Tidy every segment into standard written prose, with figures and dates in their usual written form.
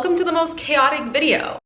Welcome to the most chaotic video.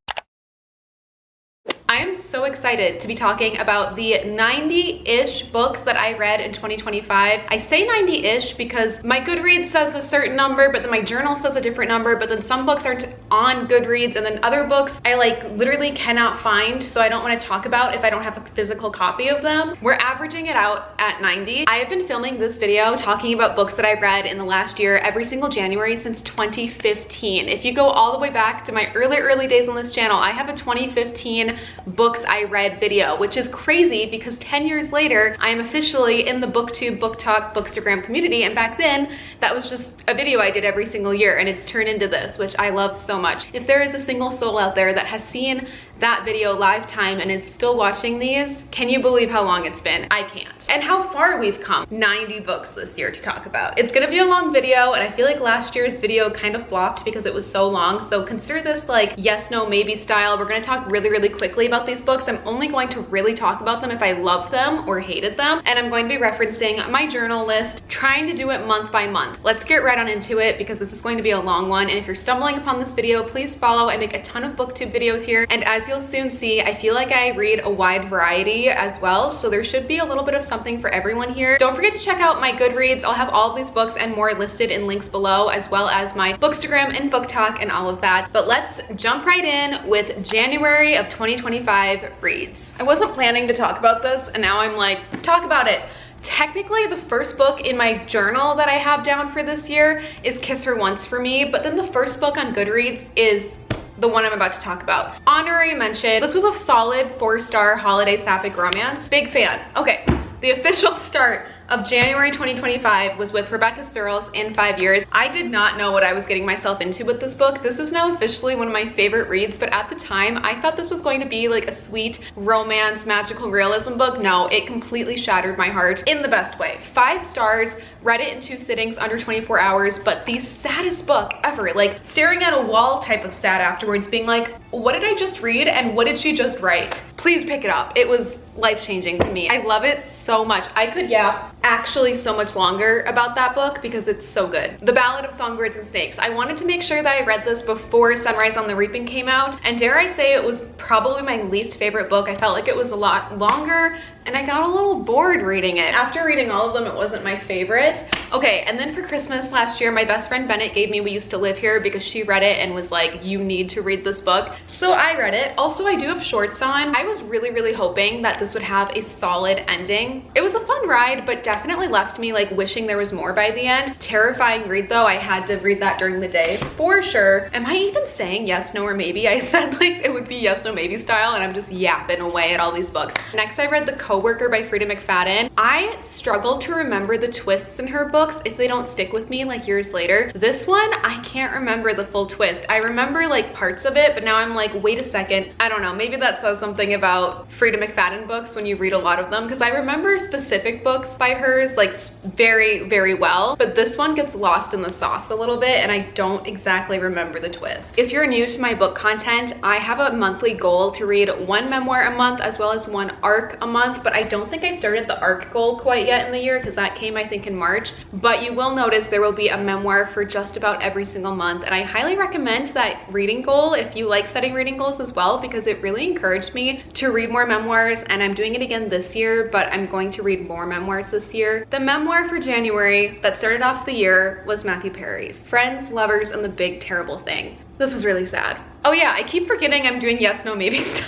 I am so excited to be talking about the 90-ish books that I read in 2025. I say 90-ish because my Goodreads says a certain number, but then my journal says a different number, but then some books aren't on Goodreads, and then other books I literally cannot find, so I don't want to talk about if I don't have a physical copy of them. We're averaging it out at 90. I have been filming this video talking about books that I read in the last year every single January since 2015. If you go all the way back to my early days on this channel, I have a 2015 books I read video, which is crazy because 10 years later, I am officially in the booktube, booktok, bookstagram community, and back then, that was just a video I did every single year, and it's turned into this, which I love so much. If there is a single soul out there that has seen that video live time and is still watching these, can you believe how long it's been? I can't. And how far we've come. 90 books this year to talk about. It's gonna be a long video, and I feel like last year's video kind of flopped because it was so long, so consider this like yes, no, maybe style. We're gonna talk really quickly about these books. I'm only going to really talk about them if I loved them or hated them, and I'm going to be referencing my journal list, trying to do it month by month. Let's get right on into it because this is going to be a long one, and if you're stumbling upon this video, please follow. I make a ton of booktube videos here, and as you'll soon see, I feel like I read a wide variety as well, so there should be a little bit of something for everyone here. Don't forget to check out my Goodreads. I'll have all of these books and more listed in links below, as well as my Bookstagram and BookTok and all of that. But let's jump right in with January of 2025 reads. I wasn't planning to talk about this, and now I'm like, talk about it. Technically, the first book in my journal that I have down for this year is Kiss Her Once for Me, but then the first book on Goodreads is the one I'm about to talk about. Honorary mention, this was a solid 4-star holiday sapphic romance. Big fan. Okay, the official start of January 2025 was with Rebecca Searles in 5 Years. I did not know what I was getting myself into with this book. This is now officially one of my favorite reads, but at the time, I thought this was going to be like a sweet romance, magical realism book. No, it completely shattered my heart in the best way. 5 stars, read it in 2 sittings, under 24 hours, but the saddest book ever. Like staring at a wall type of sad afterwards, being like, what did I just read and what did she just write? Please pick it up. It was life-changing to me. I love it so much. I could yap actually so much longer about that book because it's so good. The Ballad of Songbirds and Snakes. I wanted to make sure that I read this before Sunrise on the Reaping came out, and dare I say it was probably my least favorite book. I felt like it was a lot longer and I got a little bored reading it. After reading all of them, it wasn't my favorite. Okay, and then for Christmas last year, my best friend Bennett gave me We Used to Live Here because she read it and was like, you need to read this book. So I read it. Also, I do have shorts on. I was really hoping that this would have a solid ending. It was a fun ride, but definitely left me like wishing there was more by the end. Terrifying read though. I had to read that during the day for sure. Am I even saying yes, no, or maybe? I said like it would be yes, no, maybe style, and I'm just yapping away at all these books. Next, I read The Coworker by Frida McFadden. I struggle to remember the twists in her books if they don't stick with me like years later. This one, I can't remember the full twist. I remember like parts of it, but now I'm like, wait a second. I don't know, maybe that says something about Frida McFadden books when you read a lot of them, because I remember specific books by hers like very well, but this one gets lost in the sauce a little bit and I don't exactly remember the twist. If you're new to my book content, I have a monthly goal to read 1 memoir a month as well as 1 arc a month, but I don't think I started the arc goal quite yet in the year because that came I think in March. But you will notice there will be a memoir for just about every single month, and I highly recommend that reading goal if you like setting reading goals as well, because it really encouraged me to read more memoirs, and I'm doing it again this year, but I'm going to read more memoirs this year. The memoir for January that started off the year was Matthew Perry's Friends, Lovers, and the Big Terrible Thing. This was really sad. Oh yeah, I keep forgetting I'm doing yes, no, maybe style.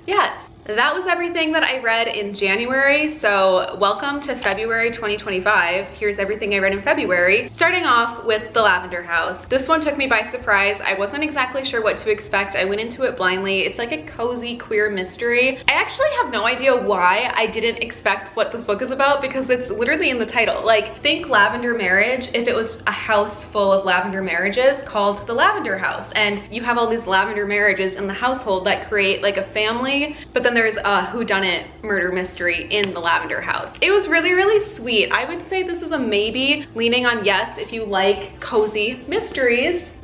Yes. That was everything that I read in January, so welcome to February 2025. Here's everything I read in February, starting off with The Lavender House. This one took me by surprise. I wasn't exactly sure what to expect. I went into it blindly. It's like a cozy queer mystery. I actually have no idea why I didn't expect what this book is about because it's literally in the title. Like, think lavender marriage if it was a house full of lavender marriages called The Lavender House, and you have all these lavender marriages in the household that create like a family, but then there's a whodunit murder mystery in the Lavender House. It was really sweet. I would say this is a maybe, leaning on yes if you like cozy mysteries.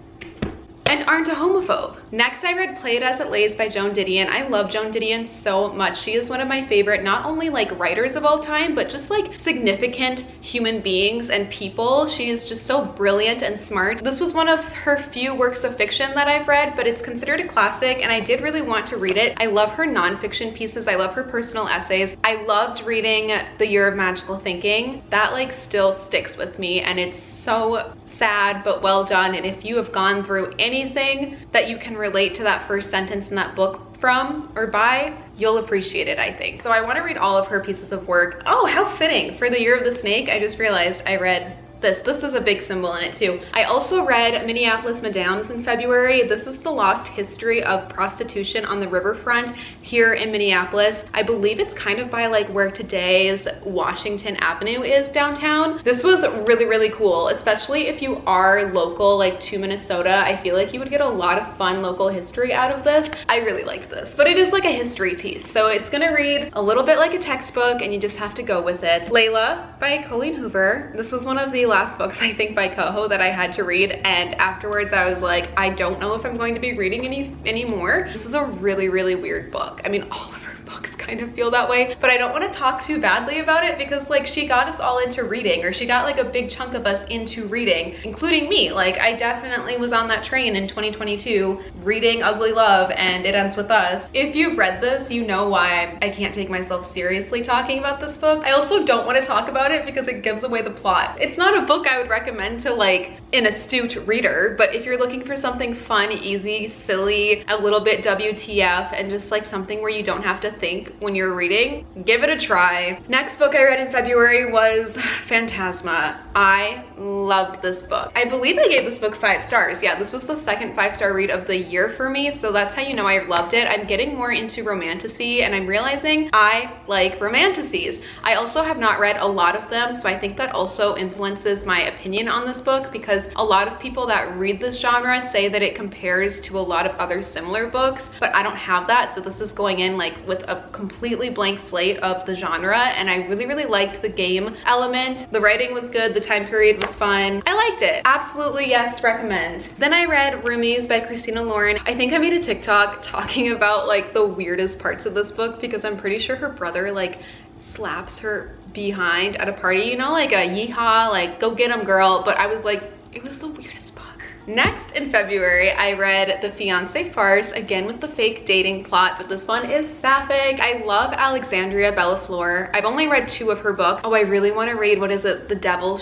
and aren't a homophobe. Next, I read Play It As It Lays by Joan Didion. I love Joan Didion so much. She is one of my favorite, not only like writers of all time, but just like significant human beings and people. She is just so brilliant and smart. This was one of her few works of fiction that I've read, but it's considered a classic and I did really want to read it. I love her nonfiction pieces. I love her personal essays. I loved reading The Year of Magical Thinking. That like still sticks with me and it's so sad but well done. And if you have gone through anything that you can relate to that first sentence in that book from or by, you'll appreciate it, I think. So I want to read all of her pieces of work. Oh, how fitting. For the Year of the Snake, I just realized I read this. This is a big symbol in it too. I also read Minneapolis Madams in February. This is the lost history of prostitution on the riverfront here in Minneapolis. I believe it's kind of by like where today's Washington Avenue is downtown. This was really, really cool, especially if you are local like to Minnesota. I feel like you would get a lot of fun local history out of this. I really liked this, but it is like a history piece. So it's gonna read a little bit like a textbook and you just have to go with it. Layla by Colleen Hoover. This was one of the last books I think by Coho that I had to read, and afterwards I was like, I don't know if I'm going to be reading anymore. This is a really, really weird book. I mean, all of her books kind of feel that way, but I don't want to talk too badly about it because like she got us all into reading, or she got like a big chunk of us into reading, including me. Like I definitely was on that train in 2022 reading Ugly Love and It Ends With Us. If you've read this, you know why I can't take myself seriously talking about this book. I also don't want to talk about it because it gives away the plot. It's not a book I would recommend to like an astute reader, but if you're looking for something fun, easy, silly, a little bit WTF, and just like something where you don't have to think when you're reading, give it a try. Next book I read in February was Phantasma. I loved this book. I believe I gave this book 5 stars. Yeah, this was the second 5-star read of the year for me, so that's how you know I loved it. I'm getting more into romantasy and I'm realizing I like romantasies. I also have not read a lot of them, so I think that also influences my opinion on this book because a lot of people that read this genre say that it compares to a lot of other similar books, but I don't have that, so this is going in like with a completely blank slate of the genre, and I really, really liked the game element. The writing was good, the time period was fun. I liked it. Absolutely, yes, recommend. Then I read Roomies by Christina Lauren. I think I made a TikTok talking about like the weirdest parts of this book because I'm pretty sure her brother like slaps her behind at a party, you know, like a yeehaw, like go get 'em girl, but I was like, it was the weirdest book. Next in February, I read The Fiancé Farce, again with the fake dating plot, but this one is sapphic. I love Alexandria Bellafleur. I've only read 2 of her books. Oh, I really want to read, what is it? The Devil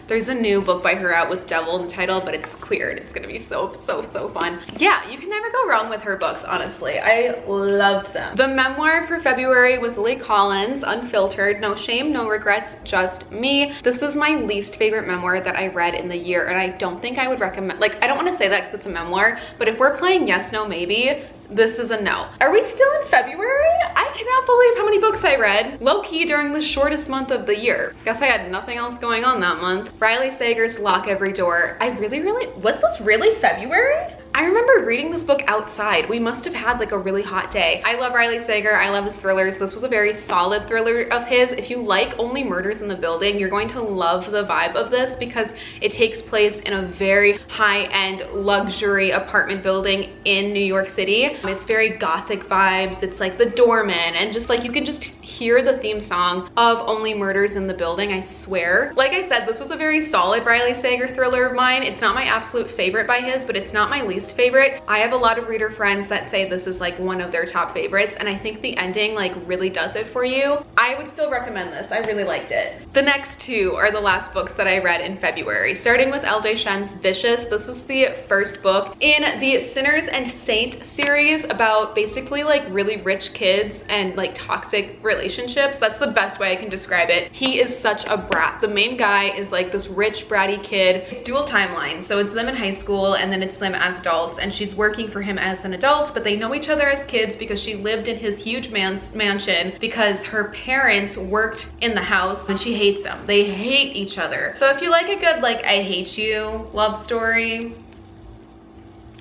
there's a new book by her out with Devil in the title, but it's queer and it's gonna be so fun. Yeah, you can never go wrong with her books, honestly. I loved them. The memoir for February was Lily Collins, Unfiltered, No Shame, No Regrets, Just Me. This is my least favorite memoir that I read in the year, and I don't think I would recommend, like, I don't want to say that because it's a memoir, but if we're playing yes, no, maybe, this is a no. Are we still in February? I cannot believe how many books I read low-key during the shortest month of the year. Guess I had nothing else going on that month. Riley Sager's Lock Every Door. Was this really February? I remember reading this book outside. We must have had like a really hot day. I love Riley Sager. I love his thrillers. This was a very solid thriller of his. If you like Only Murders in the Building, you're going to love the vibe of this because it takes place in a very high-end luxury apartment building in New York City. It's very gothic vibes. It's like The Doorman, and just like you can just hear the theme song of Only Murders in the Building, I swear. Like I said, this was a very solid Riley Sager thriller of mine. It's not my absolute favorite by his, but it's not my least favorite. I have a lot of reader friends that say this is like one of their top favorites, and I think the ending like really does it for you. I would still recommend this. I really liked it. The next 2 are the last books that I read in February, starting with Elle Deschênes' Vicious. This is the first book in the Sinners and Saint series about basically like really rich kids and like toxic relationships. That's the best way I can describe it. He is such a brat. The main guy is like this rich bratty kid. It's dual timelines, so it's them in high school and then it's them as adults, and she's working for him as an adult, but they know each other as kids because she lived in his huge mansion because her parents worked in the house, and she hates him. They hate each other. So if you like a good like I hate you love story,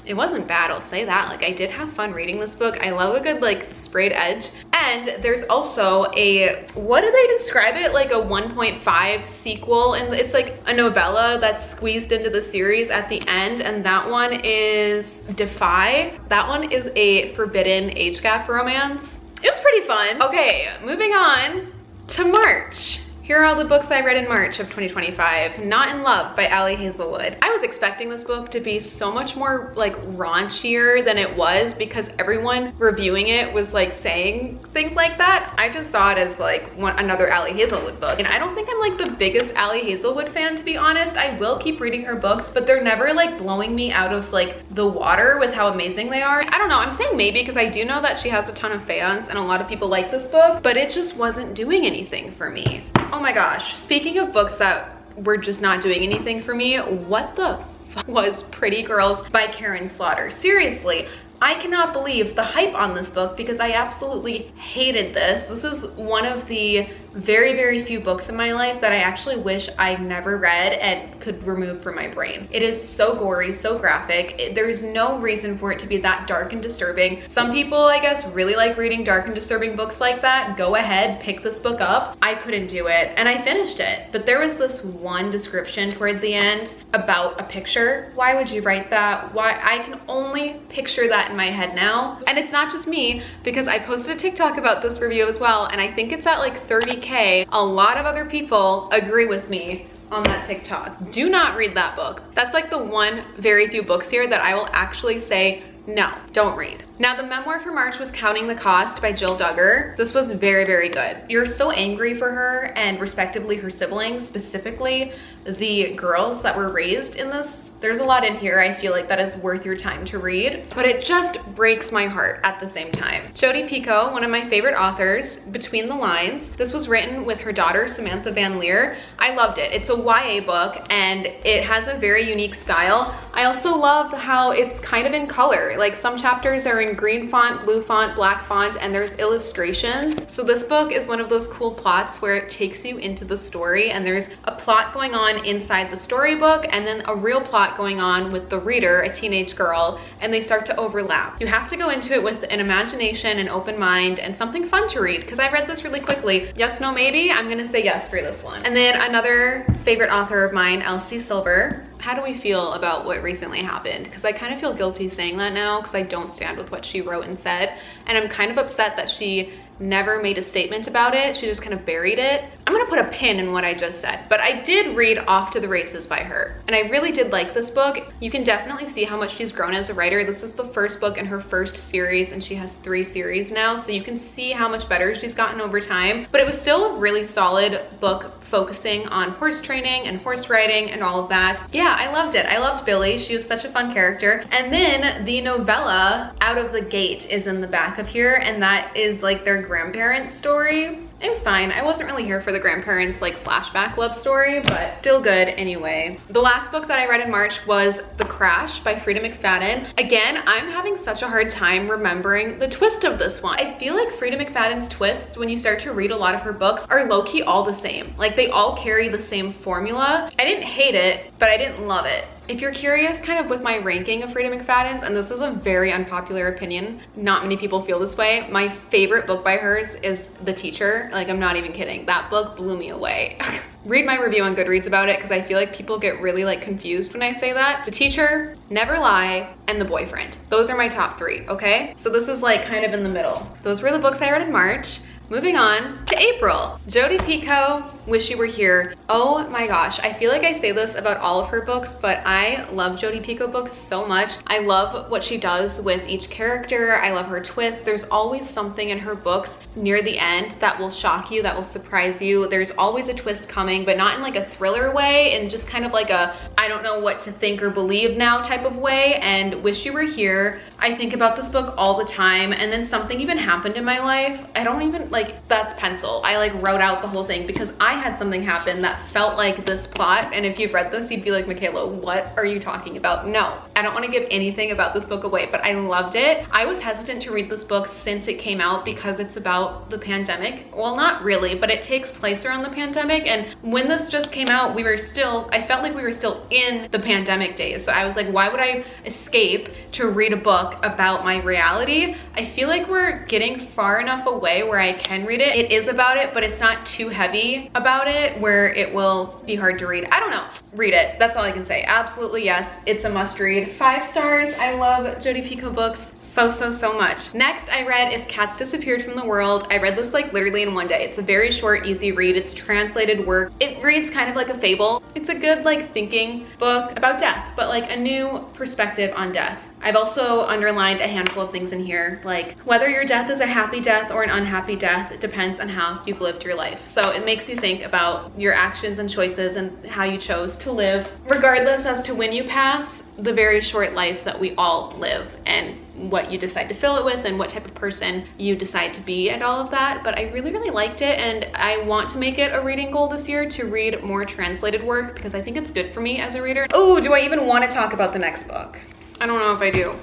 It wasn't bad, I'll say that. Like, I did have fun reading this book. I love a good like sprayed edge. And there's also a, what do they describe it? Like a 1.5 sequel, and it's like a novella that's squeezed into the series at the end, and that one is Defy. That one is a forbidden age gap romance. It was pretty fun. Okay, moving on to March. Here are all the books I read in March of 2025. Not in Love by Ali Hazelwood. I was expecting this book to be so much more like raunchier than it was because everyone reviewing it was like saying things like that. I just saw it as like another Ali Hazelwood book. And I don't think I'm like the biggest Ali Hazelwood fan, to be honest. I will keep reading her books, but they're never like blowing me out of like the water with how amazing they are. I don't know, I'm saying maybe because I do know that she has a ton of fans and a lot of people like this book, but it just wasn't doing anything for me. Oh my gosh, speaking of books that were just not doing anything for me, what the fuck was Pretty Girls by Karen Slaughter? Seriously, I cannot believe the hype on this book because I absolutely hated this. This is one of the very, very few books in my life that I actually wish I never read and could remove from my brain. It is so gory, so graphic. There's no reason for it to be that dark and disturbing. Some people, I guess, really like reading dark and disturbing books like that. Go ahead, pick this book up. I couldn't do it, and I finished it. But there was this one description toward the end about a picture. Why would you write that? Why? I can only picture that in my head now. And it's not just me, because I posted a TikTok about this review as well, and I think it's at like 30K. A lot of other people agree with me on that TikTok. Do not read that book. That's like the one very few books here that I will actually say, no, don't read. Now, the memoir for March was Counting the Cost by Jill Duggar. This was very, very good. You're so angry for her and respectively her siblings, specifically the girls that were raised in this. There's a lot in here I feel like that is worth your time to read, but it just breaks my heart at the same time. Jodi Picoult, one of my favorite authors, Between the Lines. This was written with her daughter, Samantha Van Leer. I loved it. It's a YA book and it has a very unique style. I also love how it's kind of in color. Like some chapters are in green font, blue font, black font, and there's illustrations. So this book is one of those cool plots where it takes you into the story and there's a plot going on inside the storybook and then a real plot going on with the reader, a teenage girl, and they start to overlap. You have to go into it with an imagination, an open mind, and something fun to read, because I read this really quickly. Yes, no, maybe? I'm gonna say yes for this one. And then another favorite author of mine, Elsie Silver. How do we feel about what recently happened? Because I kind of feel guilty saying that now because I don't stand with what she wrote and said, and I'm kind of upset that she never made a statement about it. She just kind of buried it. I'm gonna put a pin in what I just said, but I did read Off to the Races by her, and I really did like this book. You can definitely see how much she's grown as a writer. This is the first book in her first series, and she has 3 series now, so you can see how much better she's gotten over time, but it was still a really solid book focusing on horse training and horse riding and all of that. Yeah, I loved it. I loved Billy. She was such a fun character. And then the novella Out of the Gate is in the back of here, and that is like their grandparents' story. It was fine. I wasn't really here for the grandparents like flashback love story, but still good anyway. The last book that I read in March was The Crash by Frida McFadden. Again, I'm having such a hard time remembering the twist of this one. I feel like Frida McFadden's twists, when you start to read a lot of her books, are low-key all the same. Like they all carry the same formula. I didn't hate it, but I didn't love it. If you're curious kind of with my ranking of Frida McFadden's, and this is a very unpopular opinion, not many people feel this way, my favorite book by hers is The Teacher. Like, I'm not even kidding. That book blew me away. Read my review on Goodreads about it because I feel like people get really like confused when I say that. The Teacher, Never Lie, and The Boyfriend. Those are my top 3, okay? So this is like kind of in the middle. Those were the books I read in March. Moving on to April. Jodi Picoult, Wish You Were Here. Oh my gosh, I feel like I say this about all of her books, but I love Jodi Picoult books so much. I love what she does with each character. I love her twists. There's always something in her books near the end that will shock you, that will surprise you. There's always a twist coming, but not in like a thriller way, and just kind of like a I don't know what to think or believe now type of way. And Wish You Were Here, I think about this book all the time, and then something even happened in my life. I don't even like, that's pencil. I like wrote out the whole thing because I had something happen that felt like this plot, and if you've read this, you'd be like, Makayla, what are you talking about? No, I don't want to give anything about this book away, but I loved it. I was hesitant to read this book since it came out because it's about the pandemic. Well, not really, but it takes place around the pandemic, and when this just came out, I felt like we were still in the pandemic days. So I was like, why would I escape to read a book about my reality? I feel like we're getting far enough away where I can read it. It is about it, but it's not too heavy about it where it will be hard to read. I don't know. Read it. That's all I can say. Absolutely yes. It's a must read. 5 stars. I love Jodi Picoult books so much. Next, I read If Cats Disappeared from the World. I read this like literally in one day. It's a very short, easy read. It's translated work. It reads kind of like a fable. It's a good like thinking book about death, but like a new perspective on death. I've also underlined a handful of things in here, like whether your death is a happy death or an unhappy death, it depends on how you've lived your life. So it makes you think about your actions and choices and how you chose to live, regardless as to when you pass, the very short life that we all live, and what you decide to fill it with and what type of person you decide to be and all of that. But I really liked it, and I want to make it a reading goal this year to read more translated work because I think it's good for me as a reader. Oh, do I even want to talk about the next book? I don't know if I do.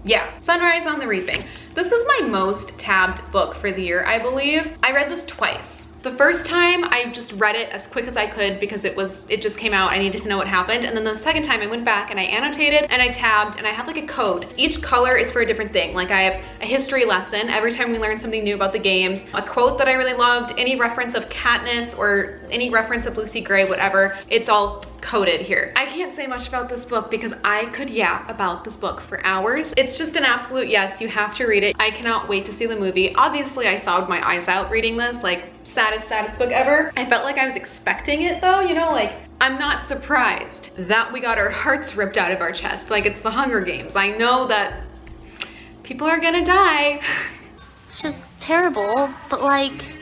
Yeah, Sunrise on the Reaping. This is my most tabbed book for the year, I believe. I read this twice. The first time I just read it as quick as I could because it just came out. I needed to know what happened. And then the second time I went back and I annotated and I tabbed and I have like a code. Each color is for a different thing. Like I have a history lesson every time we learn something new about the games, a quote that I really loved, any reference of Katniss or any reference of Lucy Gray, whatever, it's all coded here. I can't say much about this book because I could yap about this book for hours. It's just an absolute yes, you have to read it. I cannot wait to see the movie. Obviously I sobbed my eyes out reading this, like saddest book ever. I felt like I was expecting it though, you know, like I'm not surprised that we got our hearts ripped out of our chest. Like it's the Hunger Games. I know that people are gonna die. It's just terrible, but like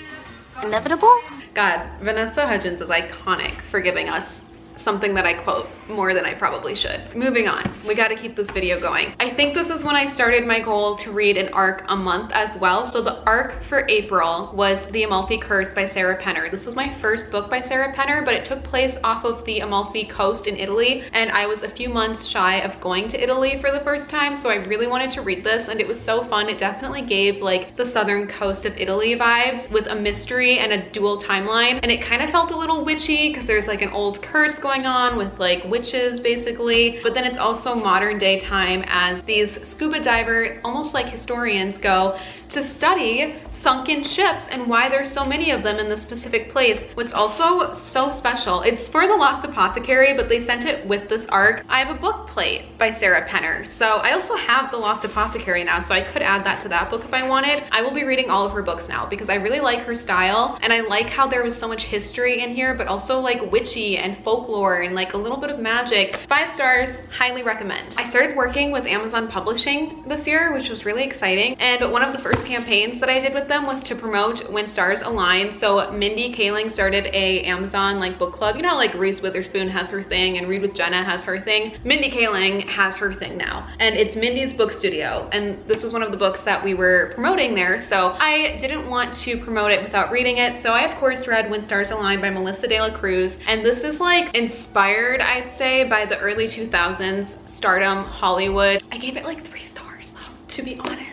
inevitable. God, Vanessa Hudgens is iconic for giving us something that I quote more than I probably should. Moving on, we gotta keep this video going. I think this is when I started my goal to read an arc a month as well. So the arc for April was The Amalfi Curse by Sarah Penner. This was my first book by Sarah Penner, but it took place off of the Amalfi Coast in Italy, and I was a few months shy of going to Italy for the first time, so I really wanted to read this, and it was so fun. It definitely gave like the southern coast of Italy vibes with a mystery and a dual timeline, and it kind of felt a little witchy because there's like an old curse going on with like witches basically, but then it's also modern day time as these scuba diver, almost like historians, go to study sunken ships and why there's so many of them in this specific place. What's also so special, it's for The Lost Apothecary, but they sent it with this arc. I have a book plate by Sarah Penner, so I also have The Lost Apothecary now, so I could add that to that book if I wanted. I will be reading all of her books now because I really like her style, and I like how there was so much history in here, but also like witchy and folklore and like a little bit of magic. 5 stars, highly recommend. I started working with Amazon Publishing this year, which was really exciting, and one of the first campaigns that I did with them was to promote When Stars Align. So Mindy Kaling started a Amazon like book club. You know, like Reese Witherspoon has her thing and Read with Jenna has her thing. Mindy Kaling has her thing now, and it's Mindy's book studio, and this was one of the books that we were promoting there, so I didn't want to promote it without reading it. So I of course read When Stars Align by Melissa De La Cruz, and this is like inspired, I'd say, by the early 2000s stardom Hollywood. I gave it like 3 stars though, to be honest.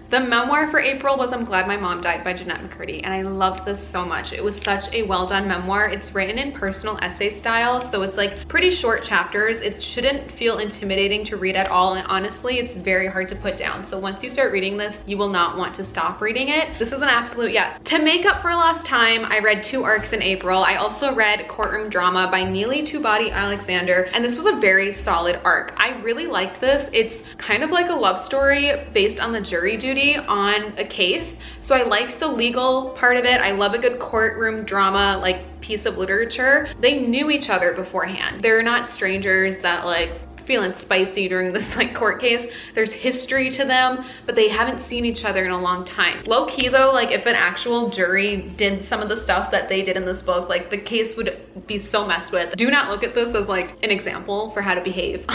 The memoir for April was I'm Glad My Mom Died by Jeanette McCurdy, and I loved this so much. It was such a well done memoir. It's written in personal essay style, so it's like pretty short chapters. It shouldn't feel intimidating to read at all, and honestly, it's very hard to put down. So once you start reading this, you will not want to stop reading it. This is an absolute yes. To make up for lost time, I read 2 arcs in April. I also read Courtroom Drama by Neely Two-Body Alexander, and this was a very solid arc. I really liked this. It's kind of like a love story based on the jury duty on a case, so I liked the legal part of it. I love a good courtroom drama like piece of literature. They knew each other beforehand. They're not strangers that like feeling spicy during this like court case. There's history to them, but they haven't seen each other in a long time. Low key though, like if an actual jury did some of the stuff that they did in this book, like the case would be so messed with. Do not look at this as like an example for how to behave.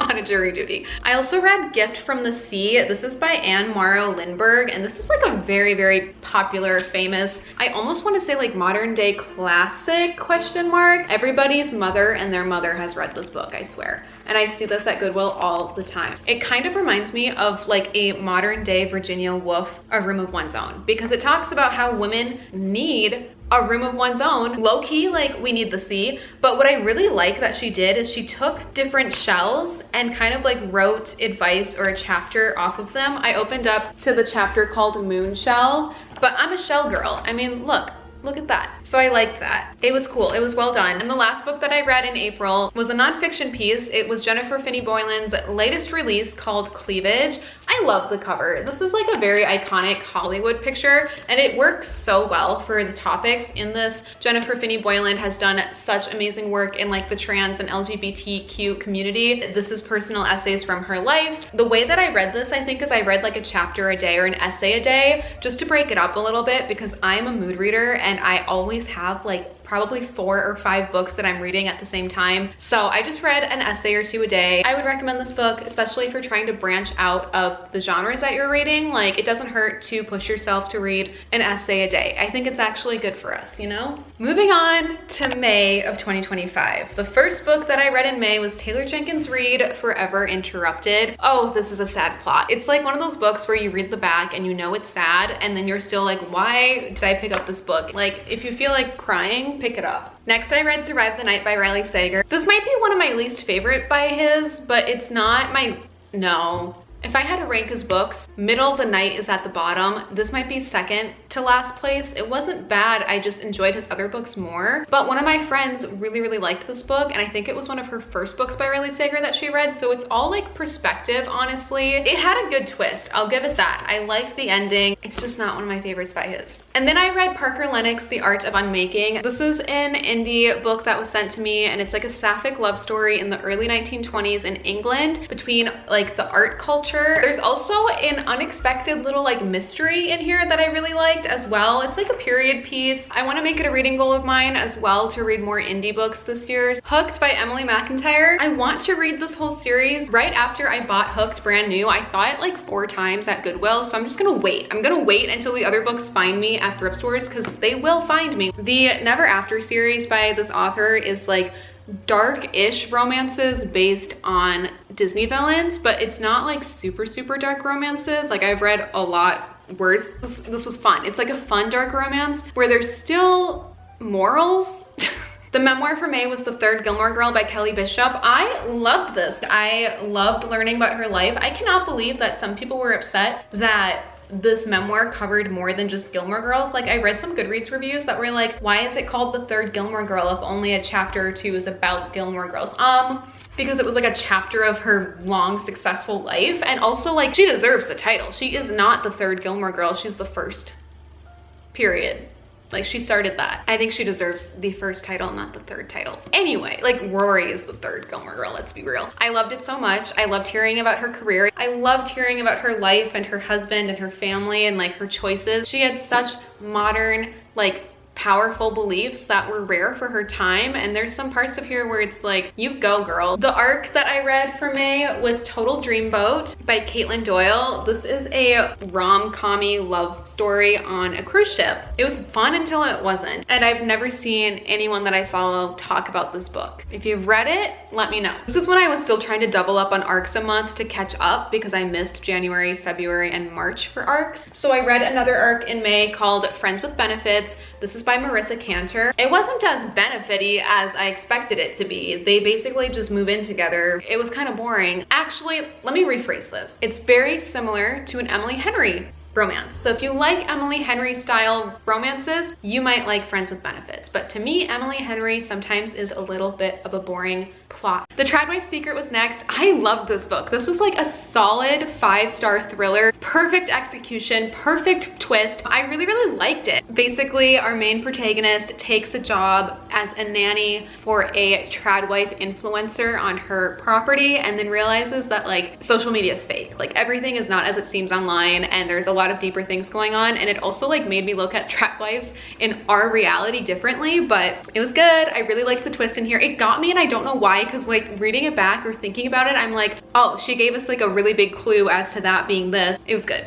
on a jury duty. I also read Gift from the Sea. This is by Anne Morrow Lindbergh, and this is like a very, very popular, famous, I almost want to say like modern day classic question mark. Everybody's mother and their mother has read this book, I swear. And I see this at Goodwill all the time. It kind of reminds me of like a modern day Virginia Woolf, A Room of One's Own, because it talks about how women need a room of one's own. Low key, like we need the sea. But what I really like that she did is she took different shells and kind of like wrote advice or a chapter off of them. I opened up to the chapter called Moon Shell, but I'm a shell girl. I mean, look at that. So I liked that. It was cool. It was well done. And the last book that I read in April was a nonfiction piece. It was Jennifer Finney Boylan's latest release called Cleavage. I love the cover. This is like a very iconic Hollywood picture, and it works so well for the topics in this. Jennifer Finney Boylan has done such amazing work in like the trans and LGBTQ community. This is personal essays from her life. The way that I read this, I think, is I read like a chapter a day or an essay a day just to break it up a little bit, because I'm a mood reader and I always have like probably 4 or 5 books that I'm reading at the same time. So I just read an essay or 2 a day. I would recommend this book, especially if you're trying to branch out of the genres that you're reading. Like, it doesn't hurt to push yourself to read an essay a day. I think it's actually good for us, you know? Moving on to May of 2025. The first book that I read in May was Taylor Jenkins Reid, Forever Interrupted. Oh, this is a sad plot. It's like one of those books where you read the back and you know it's sad, and then you're still like, why did I pick up this book? Like, if you feel like crying, pick it up. Next, I read Survive the Night by Riley Sager. This might be one of my least favorite by his, but it's not my, no. If I had to rank his books, Middle of the Night is at the bottom. This might be second to last place. It wasn't bad, I just enjoyed his other books more. But one of my friends really, really liked this book, and I think it was one of her first books by Riley Sager that she read, so it's all like perspective, honestly. It had a good twist, I'll give it that. I liked the ending. It's just not one of my favorites by his. And then I read Parker Lennox, The Art of Unmaking. This is an indie book that was sent to me, and it's like a sapphic love story in the early 1920s in England between like the art culture. There's also an unexpected little like mystery in here that I really liked as well. It's like a period piece. I want to make it a reading goal of mine as well to read more indie books this year. Hooked by Emily McIntyre. I want to read this whole series. Right after I bought Hooked brand new, I saw it like 4 times at Goodwill, so I'm just gonna wait. I'm gonna wait until the other books find me at thrift stores, because they will find me. The Never After series by this author is like dark-ish romances based on Disney villains, but it's not like super, super dark romances. Like, I've read a lot worse. This was fun. It's like a fun dark romance where there's still morals. The memoir for May was The Third Gilmore Girl by Kelly Bishop. I loved this. I loved learning about her life. I cannot believe that some people were upset that this memoir covered more than just Gilmore Girls. Like, I read some Goodreads reviews that were like, why is it called The Third Gilmore Girl if only a chapter or 2 is about Gilmore Girls? Because it was like a chapter of her long, successful life. And also, like, she deserves the title. She is not the third Gilmore Girl. She's the first, period. Like, she started that. I think she deserves the first title, not the third title. Anyway, like, Rory is the third Gilmore Girl, let's be real. I loved it so much. I loved hearing about her career. I loved hearing about her life and her husband and her family and like her choices. She had such modern, like, powerful beliefs that were rare for her time, and there's some parts of here where it's like, you go girl. The arc that I read for May was Total Dreamboat by Caitlin Doyle. This is a rom-commy love story on a cruise ship. It was fun until it wasn't, and I've never seen anyone that I follow talk about this book. If you've read it, let me know. This is when I was still trying to double up on arcs a month to catch up, because I missed January, February, and March for arcs. So I read another arc in May called Friends with Benefits. This is by Marissa Cantor. It wasn't as benefit-y as I expected it to be. They basically just move in together. It was kind of boring. Actually, let me rephrase this. It's very similar to an Emily Henry romance. So if you like Emily Henry style romances, you might like Friends with Benefits. But to me, Emily Henry sometimes is a little bit of a boring plot. The Tradwife Secret was next. I loved this book. This was like a solid 5-star thriller. Perfect execution, perfect twist. I really, really liked it. Basically, our main protagonist takes a job as a nanny for a trad wife influencer on her property, and then realizes that like social media is fake. Like everything is not as it seems online, and there's a lot of deeper things going on. And it also like made me look at trad wives in our reality differently, but it was good. I really liked the twist in here. It got me, and I don't know why, because like reading it back or thinking about it, I'm like, oh, she gave us like a really big clue as to that being this. It was good.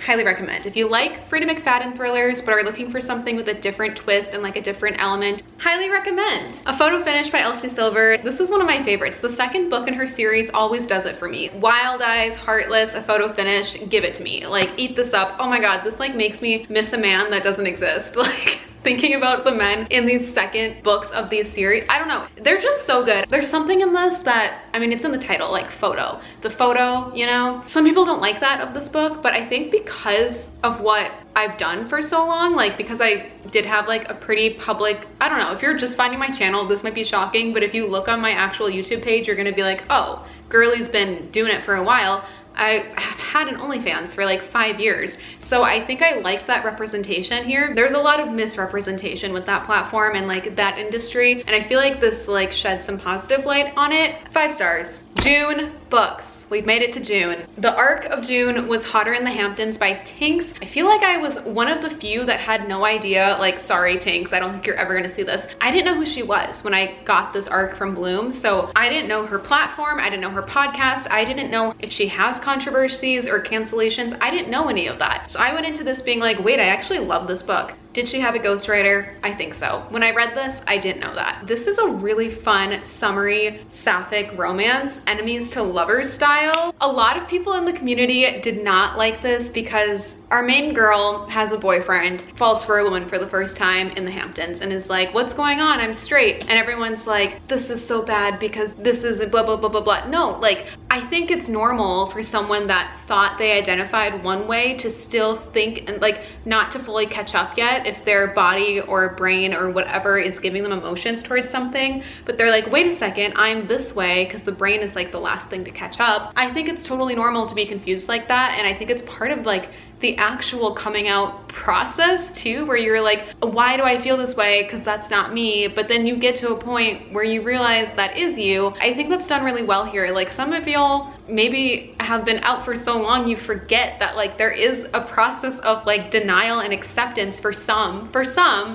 Highly recommend. If you like Freida McFadden thrillers but are looking for something with a different twist and like a different element, highly recommend. A Photo Finish by Elsie Silver. This is one of my favorites. The second book in her series always does it for me. Wild Eyes, Heartless, A Photo Finish, give it to me. Like, eat this up. Oh my god, this like makes me miss a man that doesn't exist. Like, thinking about the men in these second books of these series, I don't know, they're just so good. There's something in this that, I mean, it's in the title, like photo. The photo, you know? Some people don't like that of this book, but I think because of what I've done for so long, like because I did have like a pretty public, I don't know, if you're just finding my channel, this might be shocking, but if you look on my actual YouTube page, you're gonna be like, oh, girlie's been doing it for a while. I have had an OnlyFans for like 5 years. So I think I liked that representation here. There's a lot of misrepresentation with that platform and like that industry. And I feel like this like shed some positive light on it. 5 stars. June books. We've made it to June. The arc of June was Hotter in the Hamptons by Tinks. I feel like I was one of the few that had no idea, like, sorry Tinks, I don't think you're ever gonna see this. I didn't know who she was when I got this arc from Bloom. So I didn't know her platform, I didn't know her podcast, I didn't know if she has controversies or cancellations. I didn't know any of that. So I went into this being like, wait, I actually love this book. Did she have a ghostwriter? I think so. When I read this, I didn't know that. This is a really fun, summery, sapphic romance, enemies to lovers style. A lot of people in the community did not like this because our main girl has a boyfriend, falls for a woman for the first time in the Hamptons, and is like, what's going on? I'm straight. And everyone's like, this is so bad because this is a blah, blah, blah, blah, blah. No, like, I think it's normal for someone that thought they identified one way to still think and like not to fully catch up yet if their body or brain or whatever is giving them emotions towards something, but they're like, wait a second, I'm this way, because the brain is like the last thing to catch up. I think it's totally normal to be confused like that, and I think it's part of like the actual coming out process too, where you're like, why do I feel this way? Because that's not me. But then you get to a point where you realize that is you. I think that's done really well here. Like, some of y'all maybe have been out for so long you forget that like there is a process of like denial and acceptance for some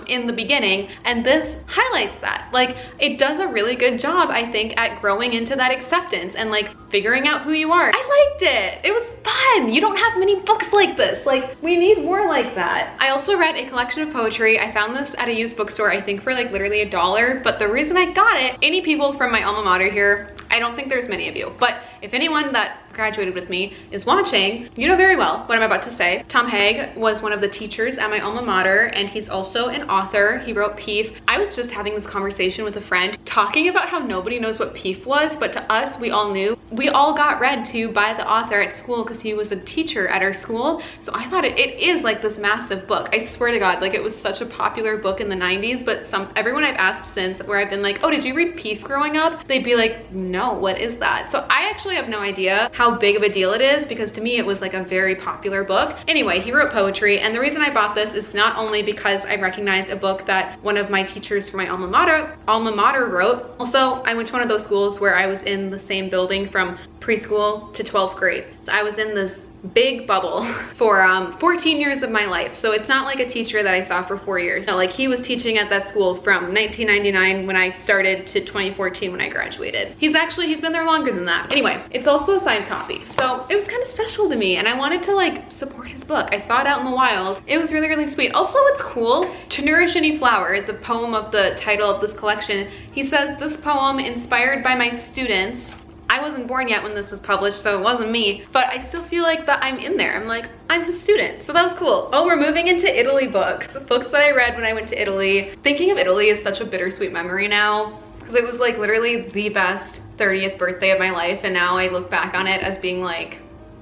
in the beginning, and this highlights that. Like, it does a really good job, I think, at growing into that acceptance and like figuring out who you are. I liked it. It was fun. You don't have many books like this. Like, we need more like that. I also read a collection of poetry. I found this at a used bookstore, I think for like literally $1, but the reason I got it, any people from my alma mater here, I don't think there's many of you, but if anyone that graduated with me is watching, you know very well what I'm about to say. Tom Haig was one of the teachers at my alma mater, and he's also an author. He wrote Peef. I was just having this conversation with a friend talking about how nobody knows what Peef was, but to us, we all knew. We all got read to by the author at school because he was a teacher at our school. So I thought it is like this massive book. I swear to God, like, it was such a popular book in the 90s, but everyone I've asked since, where I've been like, oh, did you read Peef growing up? They'd be like, no, what is that? So I actually have no idea how big of a deal it is, because to me it was like a very popular book. Anyway, he wrote poetry, and the reason I bought this is not only because I recognized a book that one of my teachers from my alma mater wrote. Also, I went to one of those schools where I was in the same building from preschool to 12th grade. So I was in this big bubble for 14 years of my life. So it's not like a teacher that I saw for 4 years. No, like, he was teaching at that school from 1999 when I started to 2014 when I graduated. He's been there longer than that. Anyway, it's also a signed copy. So it was kind of special to me, and I wanted to like support his book. I saw it out in the wild. It was really, really sweet. Also, it's cool. To Nourish Any Flower, the poem of the title of this collection, he says, this poem inspired by my students. I wasn't born yet when this was published, so it wasn't me, but I still feel like that I'm in there. I'm like, I'm his student, so that was cool. Oh, we're moving into Italy books. Books that I read when I went to Italy. Thinking of Italy is such a bittersweet memory now, because it was like literally the best 30th birthday of my life, and now I look back on it as being like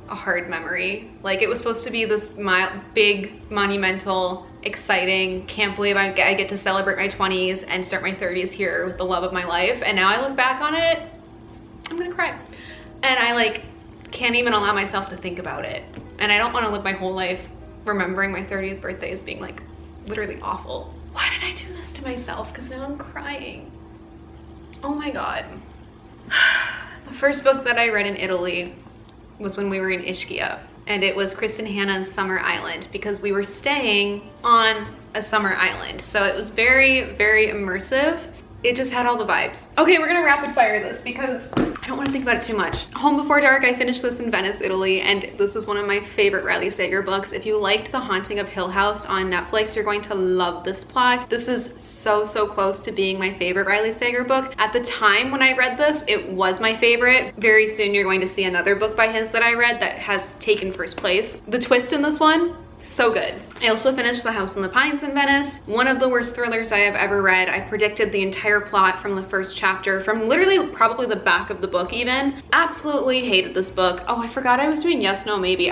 a hard memory. Like, it was supposed to be this big, monumental, exciting, can't believe I get to celebrate my 20s and start my 30s here with the love of my life, and now I look back on it, I'm gonna cry. And I like can't even allow myself to think about it. And I don't want to live my whole life remembering my 30th birthday as being like literally awful. Why did I do this to myself? Because now I'm crying. Oh my God. The first book that I read in Italy was when we were in Ischia, and it was Kristen Hanna's Summer Island, because we were staying on a summer island. So it was very, very immersive. It just had all the vibes. Okay, we're gonna rapid fire this because I don't want to think about it too much. Home Before Dark, I finished this in Venice, Italy, and this is one of my favorite Riley Sager books. If you liked The Haunting of Hill House on Netflix, you're going to love this plot. This is so, so close to being my favorite Riley Sager book. At the time when I read this, it was my favorite. Very soon you're going to see another book by his that I read that has taken first place. The twist in this one, so good. I also finished The House in the Pines in Venice. One of the worst thrillers I have ever read. I predicted the entire plot from the first chapter, from literally probably the back of the book even. Absolutely hated this book. Oh, I forgot I was doing yes, no, maybe.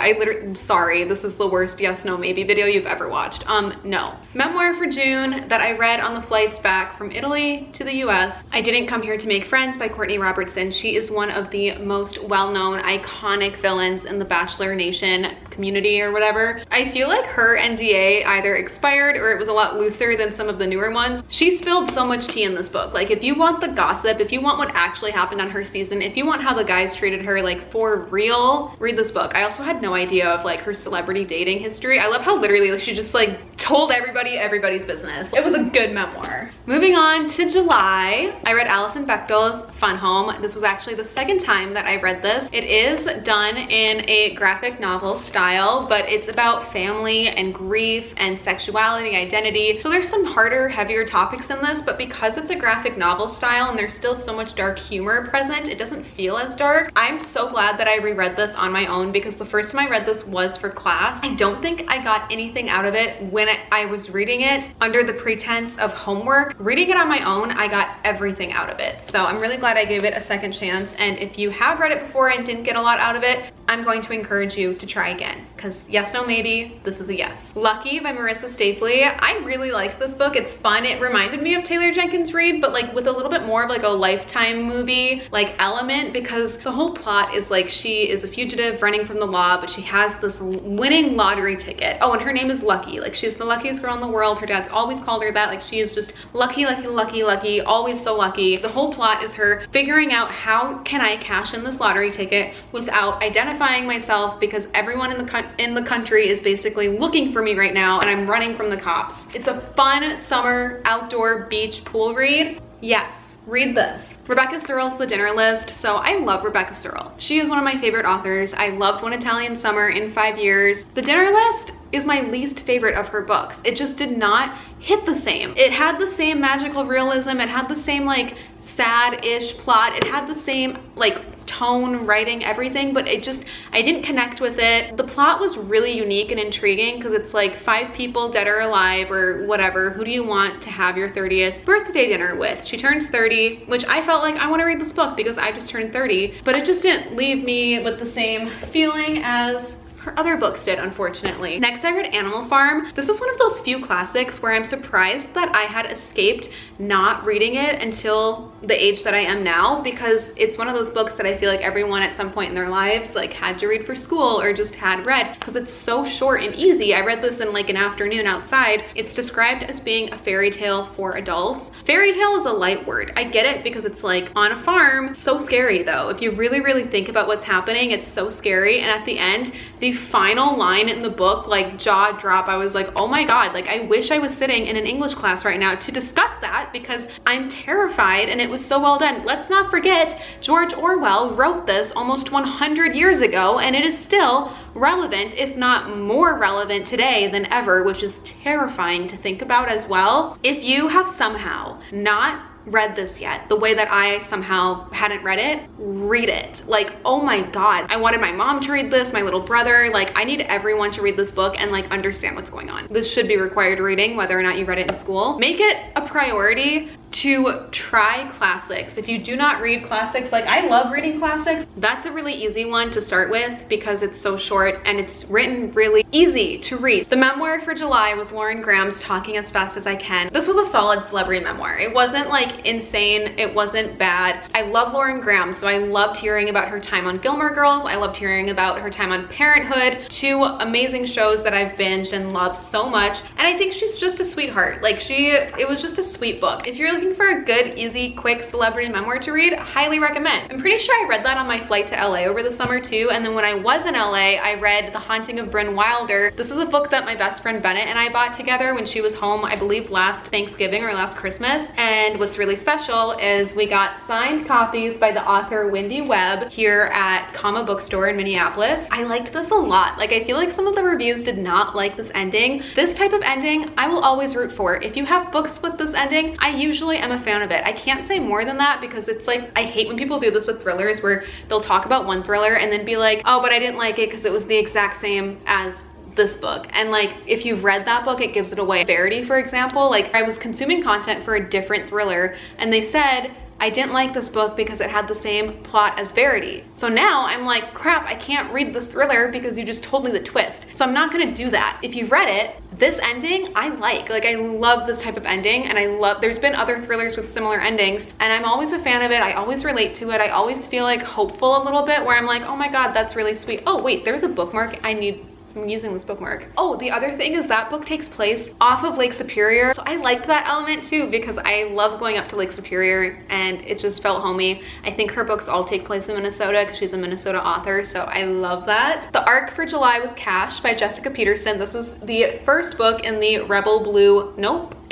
Sorry, this is the worst yes, no, maybe video you've ever watched. No. Memoir for June that I read on the flights back from Italy to the US. I Didn't Come Here to Make Friends by Courtney Robertson. She is one of the most well-known, iconic villains in the Bachelor Nation community or whatever. I feel like her NDA either expired or it was a lot looser than some of the newer ones. She spilled so much tea in this book. Like, if you want the gossip, if you want what actually happened on her season, if you want how the guys treated her like for real, read this book. I also had no idea of like her celebrity dating history. I love how literally she just like told everybody's business. It was a good memoir. Moving on to July, I read Alison Bechdel's Fun Home. This was actually the second time that I read this. It is done in a graphic novel style, but it's about family and grief and sexuality, identity. So there's some harder, heavier topics in this, but because it's a graphic novel style and there's still so much dark humor present, it doesn't feel as dark. I'm so glad that I reread this on my own because the first time I read this was for class. I don't think I got anything out of it when I was reading it under the pretense of homework. Reading it on my own, I got everything out of it. So I'm really glad I gave it a second chance. And if you have read it before and didn't get a lot out of it, I'm going to encourage you to try again, because yes, no, maybe, this is a yes. Lucky by Marissa Stapley. I really like this book. It's fun. It reminded me of Taylor Jenkins Reid, but like with a little bit more of like a Lifetime movie like element, because the whole plot is like she is a fugitive running from the law, but she has this winning lottery ticket. Oh, and her name is Lucky. Like, she's the luckiest girl in the world. Her dad's always called her that. Like, she is just lucky, lucky, lucky, lucky, always so lucky. The whole plot is her figuring out how can I cash in this lottery ticket without identifying myself, because everyone in the country is basically looking for me right now and I'm running from the cops. It's a fun summer outdoor beach pool read. Yes, read this. Rebecca Searle's The Dinner List. So I love Rebecca Searle. She is one of my favorite authors. I loved One Italian Summer in 5 years. The Dinner List is my least favorite of her books. It just did not hit the same. It had the same magical realism. It had the same like sad-ish plot. It had the same like tone, writing, everything, but I didn't connect with it. The plot was really unique and intriguing because it's like 5 people, dead or alive or whatever. Who do you want to have your 30th birthday dinner with? She turns 30, which I felt like I want to read this book because I just turned 30, but it just didn't leave me with the same feeling as her other books did, unfortunately. Next, I read Animal Farm. This is one of those few classics where I'm surprised that I had escaped not reading it until the age that I am now, because it's one of those books that I feel like everyone at some point in their lives like had to read for school or just had read, because it's so short and easy. I read this in like an afternoon outside. It's described as being a fairy tale for adults. Fairy tale is a light word. I get it because it's like on a farm. So scary though. If you really, really think about what's happening, it's so scary. And at the end, the final line in the book, like jaw drop, I was like, oh my God, like I wish I was sitting in an English class right now to discuss that, because I'm terrified and it was so well done. Let's not forget, George Orwell wrote this almost 100 years ago and it is still relevant, if not more relevant today than ever, which is terrifying to think about as well. If you have somehow not read this yet, the way that I somehow hadn't read it, read it. Like, oh my God, I wanted my mom to read this, my little brother. Like, I need everyone to read this book and like understand what's going on. This should be required reading, whether or not you read it in school. Make it a priority to try classics. If you do not read classics, like I love reading classics, that's a really easy one to start with because it's so short and it's written really easy to read. The memoir for July was Lauren Graham's Talking as Fast as I Can. This was a solid celebrity memoir. It wasn't like insane, it wasn't bad. I love Lauren Graham, so I loved hearing about her time on Gilmore Girls. I loved hearing about her time on Parenthood, two amazing shows that I've binged and loved so much. And I think she's just a sweetheart. Like it was just a sweet book. If you're looking for a good, easy, quick celebrity memoir to read, highly recommend. I'm pretty sure I read that on my flight to LA over the summer too. And then when I was in LA, I read The Haunting of Bryn Wilder. This is a book that my best friend Bennett and I bought together when she was home, I believe last Thanksgiving or last Christmas. And what's really special is we got signed copies by the author Wendy Webb here at Comma Bookstore in Minneapolis. I liked this a lot. Like I feel like some of the reviews did not like this ending. This type of ending, I will always root for. If you have books with this ending, I usually am a fan of it. I can't say more than that because it's like, I hate when people do this with thrillers where they'll talk about one thriller and then be like, oh, but I didn't like it because it was the exact same as this book. And like, if you've read that book, it gives it away. Verity, for example, like I was consuming content for a different thriller and they said, I didn't like this book because it had the same plot as Verity. So now I'm like, crap, I can't read this thriller because you just told me the twist. So I'm not gonna do that. If you've read it, this ending I like. Like I love this type of ending and there's been other thrillers with similar endings and I'm always a fan of it. I always relate to it. I always feel like hopeful a little bit where I'm like, oh my God, that's really sweet. Oh wait, there's a bookmark I'm using this bookmark. Oh, the other thing is that book takes place off of Lake Superior. So I liked that element too because I love going up to Lake Superior and it just felt homey. I think her books all take place in Minnesota because she's a Minnesota author, so I love that. The arc for July was Cash by Jessica Peterson. This is the first book in the Rebel Blue,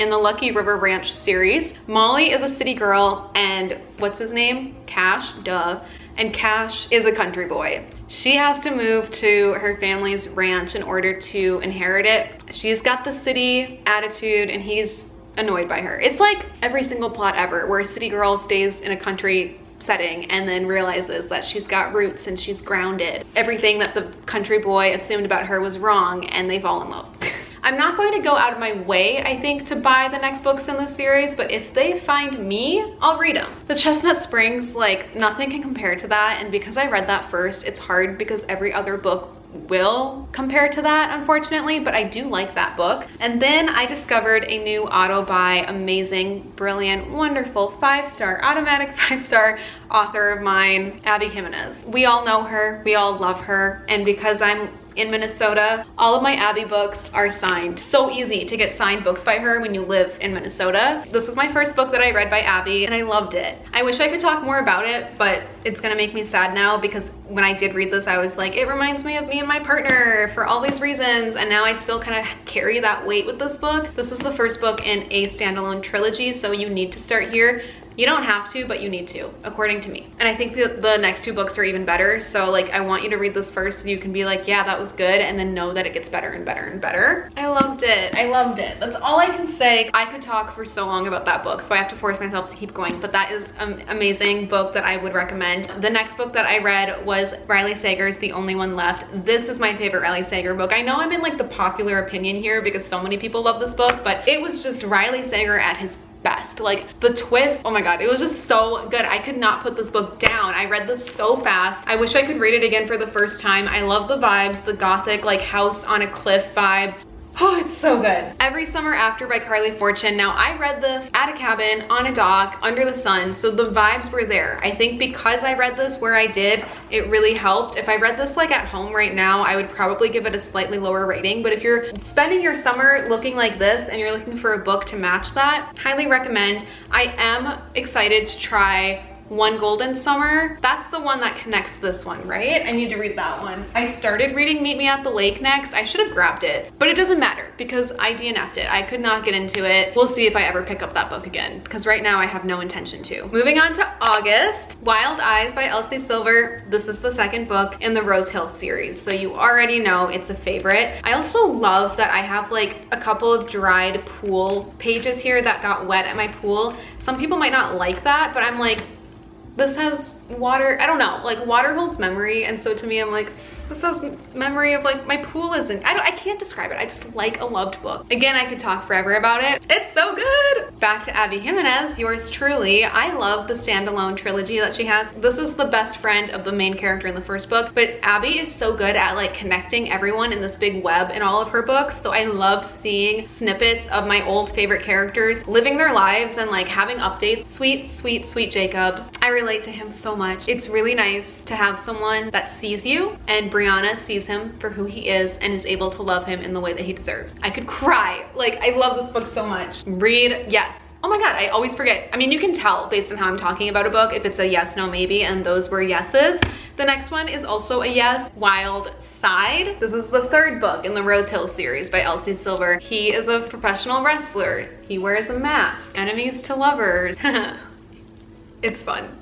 in the Lucky River Ranch series. Molly is a city girl and what's his name? Cash, duh. And Cash is a country boy. She has to move to her family's ranch in order to inherit it. She's got the city attitude and he's annoyed by her. It's like every single plot ever where a city girl stays in a country setting and then realizes that she's got roots and she's grounded. Everything that the country boy assumed about her was wrong and they fall in love. I'm not going to go out of my way, I think, to buy the next books in this series, but if they find me, I'll read them. The Chestnut Springs, like nothing can compare to that. And because I read that first, it's hard because every other book will compare to that, unfortunately, but I do like that book. And then I discovered a new auto buy, amazing, brilliant, wonderful, 5-star, automatic 5-star author of mine, Abby Jimenez. We all know her, we all love her, and because I'm in Minnesota, all of my Abby books are signed. So easy to get signed books by her when you live in Minnesota. This was my first book that I read by Abby and I loved it. I wish I could talk more about it, but it's gonna make me sad now because when I did read this, I was like, it reminds me of me and my partner for all these reasons, and now I still kind of carry that weight with this book. This is the first book in a standalone trilogy, so you need to start here. You don't have to, but you need to, according to me. And I think the next two books are even better. So like, I want you to read this first so you can be like, yeah, that was good. And then know that it gets better and better and better. I loved it. I loved it. That's all I can say. I could talk for so long about that book, so I have to force myself to keep going. But that is an amazing book that I would recommend. The next book that I read was Riley Sager's The Only One Left. This is my favorite Riley Sager book. I know I'm in like the popular opinion here because so many people love this book, but it was just Riley Sager at his best. Like the twist, oh my God, it was just so good. I could not put this book down. I read this so fast. I wish I could read it again for the first time. I love the vibes, the gothic like house on a cliff vibe. Oh, it's so good. Every Summer After by Carly Fortune. Now I read this at a cabin, on a dock, under the sun, so the vibes were there. I think because I read this where I did, it really helped. If I read this like at home right now, I would probably give it a slightly lower rating, but if you're spending your summer looking like this and you're looking for a book to match that, highly recommend. I am excited to try One Golden Summer. That's the one that connects this one, right? I need to read that one. I started reading Meet Me at the Lake next. I should have grabbed it, but it doesn't matter because I DNF'd it. I could not get into it. We'll see if I ever pick up that book again because right now I have no intention to. Moving on to August, Wild Eyes by Elsie Silver. This is the second book in the Rose Hill series, so you already know it's a favorite. I also love that I have like a couple of dried pool pages here that got wet at my pool. Some people might not like that, but I'm like, this has water, I don't know, like water holds memory, and so to me I'm like, This has memory of like my pool isn't. I can't describe it. I just like a loved book. Again, I could talk forever about it. It's so good. Back to Abby Jimenez, yours truly. I love the standalone trilogy that she has. This is the best friend of the main character in the first book, but Abby is so good at like connecting everyone in this big web in all of her books. So I love seeing snippets of my old favorite characters living their lives and like having updates. Sweet, sweet, sweet Jacob. I relate to him so much. It's really nice to have someone that sees you, and Brianna sees him for who he is and is able to love him in the way that he deserves. I could cry. Like, I love this book so much. Read, yes. Oh my God, I always forget. I mean, you can tell based on how I'm talking about a book if it's a yes, no, maybe, and those were yeses. The next one is also a yes, Wild Side. This is the third book in the Rose Hill series by Elsie Silver. He is a professional wrestler. He wears a mask. Enemies to lovers. It's fun.